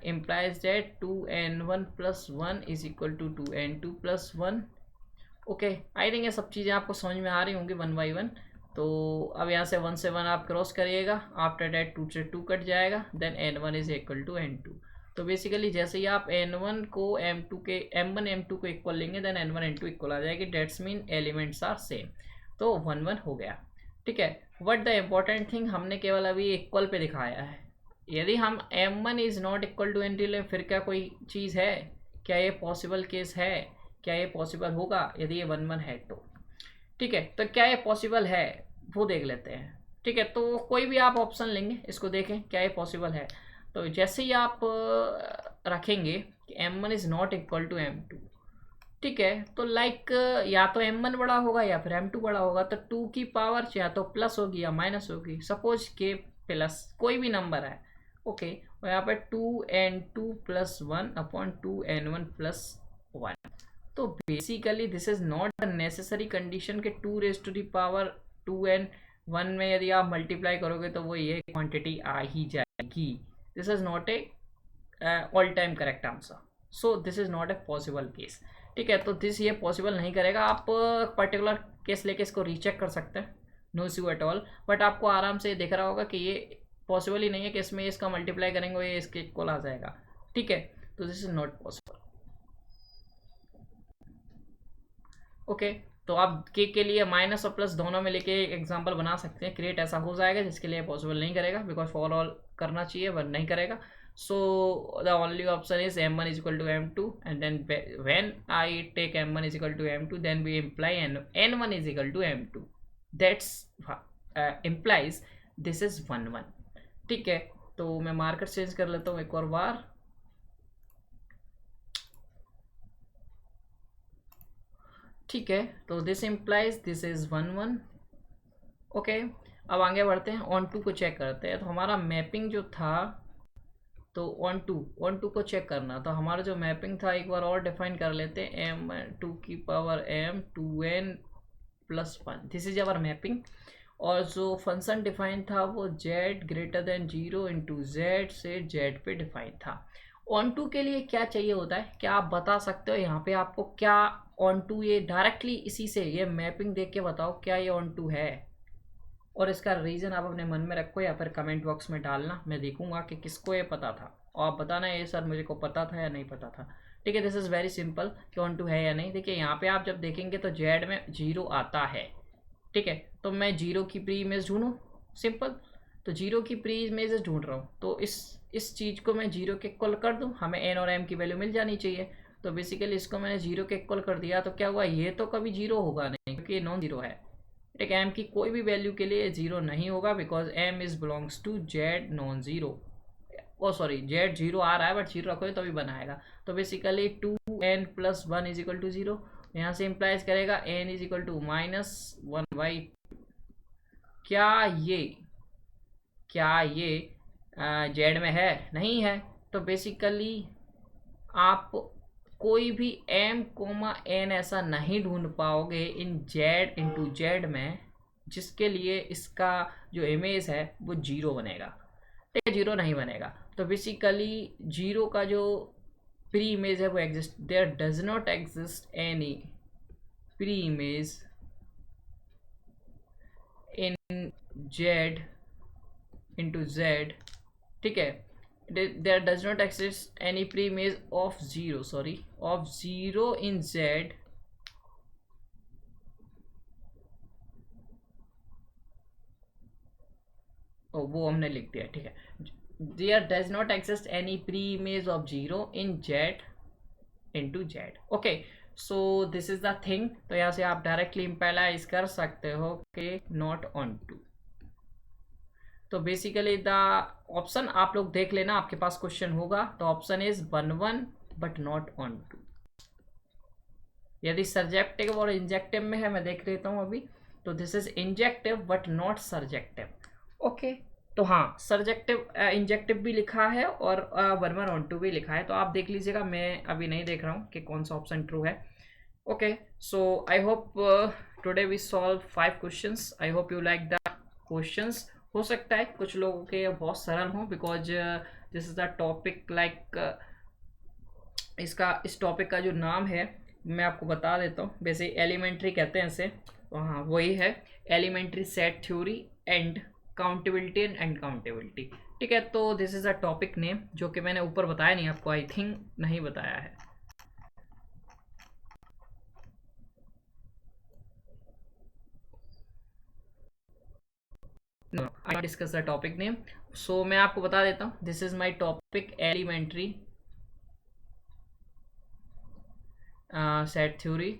implies that 2n1+1 is equal to 2n2+1। Okay, I think ये सब चीज़ें आपको समझ में आ रही होंगी 1 by 1। तो अब यहाँ से 1 से 1 आप क्रॉस करिएगा, आफ्टर डैट 2 से 2 कट जाएगा, then n1 is equal to n2। तो बेसिकली जैसे ही आप n1 को m1 m2 को इक्वल लेंगे, देन n1 n2 इक्वल आ जाएगी, that's mean elements are same, तो 1 1 हो गया। ठीक है, बट द इम्पॉर्टेंट थिंग हमने केवल अभी इक्वल पे दिखाया है। यदि हम m1 is not equal to n2 ले, फिर क्या कोई चीज़ है, क्या ये पॉसिबल केस है, क्या ये पॉसिबल होगा यदि ये 1 1 है तो। ठीक है, तो क्या ये पॉसिबल है वो देख लेते हैं। ठीक है, तो कोई भी आप ऑप्शन लेंगे, इसको देखें क्या ये पॉसिबल है। तो जैसे ही आप रखेंगे कि m1 is not equal to m2, ठीक है, तो लाइक या तो m1 बड़ा होगा या फिर m2 बड़ा होगा, तो 2 की पावर या तो प्लस होगी या माइनस होगी। सपोज के प्लस कोई भी नंबर है, ओके, और यहाँ पे 2n2 प्लस 1/2n1 + 1। तो basically this is not a necessary condition के 2 raised to the power 2n 1 में यदि आप मल्टीप्लाई करोगे तो वो ये क्वांटिटी आ ही जाएगी। This is not a all time correct answer, so this is not a possible case. ठीक है, तो दिस ये पॉसिबल नहीं करेगा। आप पर्टिकुलर केस लेके इसको रीचेक कर सकते हैं, no issue at all, but आपको आराम से दिख रहा होगा कि ये पॉसिबल ही नहीं है कि इसमें इसका मल्टीप्लाई करेंगे ये इसके इक्वल आ जाएगा। ठीक है, तो this is not possible. Okay, तो आप के लिए माइनस और प्लस दोनों में लेके एक एग्जांपल बना सकते हैं, क्रिएट ऐसा हो जाएगा, जिसके लिए पॉसिबल नहीं करेगा, बिकॉज फॉर ऑल करना चाहिए बट नहीं करेगा। So the only option is m1 is equal to m2, and then when I take m1 is equal to m2, then we imply n1 is equal to m2, that's implies this is 1 1। ठीक है, तो मैं marker change कर लेता हूँ एक और बार। ठीक है, तो this implies this is 1 1। Okay, अब आगे बढ़ते हैं, ऑन टू को चेक करते हैं। तो हमारा मैपिंग जो था, तो ऑन टू को चेक करना, तो हमारा जो मैपिंग था एक बार और डिफाइन कर लेते हैं, m2 की power m 2n + 1, this is our mapping. और जो फंक्शन डिफाइन था वो z > 0 इंटू z से z पे डिफाइन था। ऑन टू के लिए क्या चाहिए होता है, क्या आप बता सकते हो यहाँ पे आपको क्या ऑन टू, ये डायरेक्टली इसी से ये मैपिंग देख के बताओ क्या ये ऑन टू है, और इसका रीज़न आप अपने मन में रखो या फिर कमेंट बॉक्स में डालना, मैं देखूंगा कि किसको ये पता था, और आप बताना ये सर मुझे को पता था या नहीं पता था। ठीक है, दिस इज़ वेरी सिंपल कि ऑन टू है या नहीं। देखिए यहाँ पे आप जब देखेंगे तो जेड में 0 आता है। ठीक है, तो मैं 0 की प्री इमेज ढूंढूँ, सिंपल, तो 0 की प्री इमेज ढूंढ रहा हूँ, तो इस चीज़ को मैं 0 के इक्वल कर दूँ, हमें एन और एम की वैल्यू मिल जानी चाहिए। तो बेसिकली इसको मैंने 0 के इक्वल कर दिया, तो क्या हुआ, ये तो कभी 0 होगा नहीं क्योंकि ये नॉन जीरो है। ठीक है, एम की कोई भी वैल्यू के लिए 0 नहीं होगा, because M is belongs to Z non zero. Oh sorry, Z 0 आ रहा है बट 0 रखोगे तभी बनाएगा। तो basically 2n + 1 is equal to 0, यहाँ से इंप्लाइज करेगा n इज इक्वल टू -1/2। क्या ये जेड में है, नहीं है। तो बेसिकली आप कोई भी m, n ऐसा नहीं ढूंढ पाओगे इन जेड इंटू जेड में जिसके लिए इसका जो इमेज है वो 0 बनेगा। ठीक है, 0 नहीं बनेगा। तो बेसिकली 0 का जो प्री इमेज है वो exist, there does not exist any pre image in Z into Z. ठीक है, there does not exist any pre-image of 0 in Z वो हमने लिख दिया। ठीक है, there does not exist any pre-image of 0 in Z into Z। Okay, so this is the thing. तो यहाँ से आप डायरेक्टली इम्पेलाइज कर सकते हो कि नॉट ऑन टू। तो बेसिकली द ऑप्शन आप लोग देख लेना, आपके पास क्वेश्चन होगा तो option is 1 1 but not onto. यदि सर्जेक्टिव और इंजेक्टिव में है, मैं देख लेता हूँ अभी, तो this is injective but not surjective. Okay, तो हाँ, सर्जेक्टिव इंजेक्टिव भी लिखा है और 1 1 ऑन टू भी लिखा है, तो आप देख लीजिएगा, मैं अभी नहीं देख रहा हूँ कि कौन सा ऑप्शन ट्रू है। Okay, so I hope today we solve 5 questions. I hope you like the questions. हो सकता है कुछ लोगों के बहुत सरल हो, because this is the topic like इस टॉपिक का जो नाम है मैं आपको बता देता हूँ। वैसे एलिमेंट्री कहते हैं इसे, हाँ वही है, elementary set theory and countability and uncountability. ठीक है, तो this is a topic name जो कि मैंने ऊपर बताया नहीं आपको, आई थिंक नहीं बताया है। No, I not discuss the topic name. So मैं आपको बता देता हूँ, this is my topic elementary set theory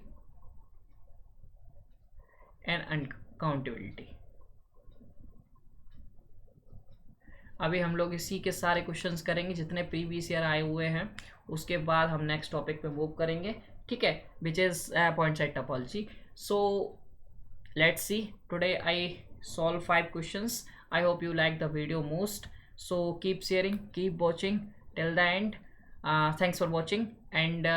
and uncountability। अभी हम लोग इसी के सारे क्वेश्चंस करेंगे जितने प्रीवियस ईयर आए हुए हैं, उसके बाद हम नेक्स्ट टॉपिक पे मूव करेंगे। ठीक है, which is point set topology. So let's see, today I solve 5 questions. I hope you like the video most. So keep sharing, keep watching till the end. Thanks for watching. And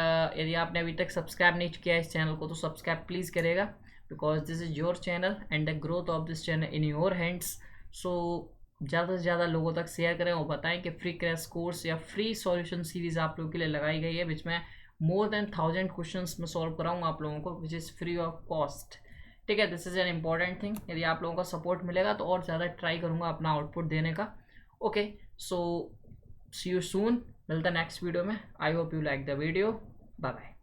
यदि आपने अभी तक subscribe नहीं किया है इस channel को तो सब्सक्राइब प्लीज़ करेगा, because this is your channel and the growth of this channel in your hands. So ज़्यादा से ज़्यादा लोगों तक शेयर करें और बताएं कि फ्री क्रैश कोर्स या फ्री सॉल्यूशन सीरीज़ आप लोगों के लिए लगाई गई है, विच में मोर देन 1000 क्वेश्चंस में सॉल्व कराऊंगा आप लोगों को, which is free of cost. ठीक है, this is an important thing. यदि आप लोगों का सपोर्ट मिलेगा तो और ज़्यादा ट्राई करूँगा अपना आउटपुट देने का. Okay, so C you soon, मिलता नेक्स्ट वीडियो में. I hope you like the video. Bye bye.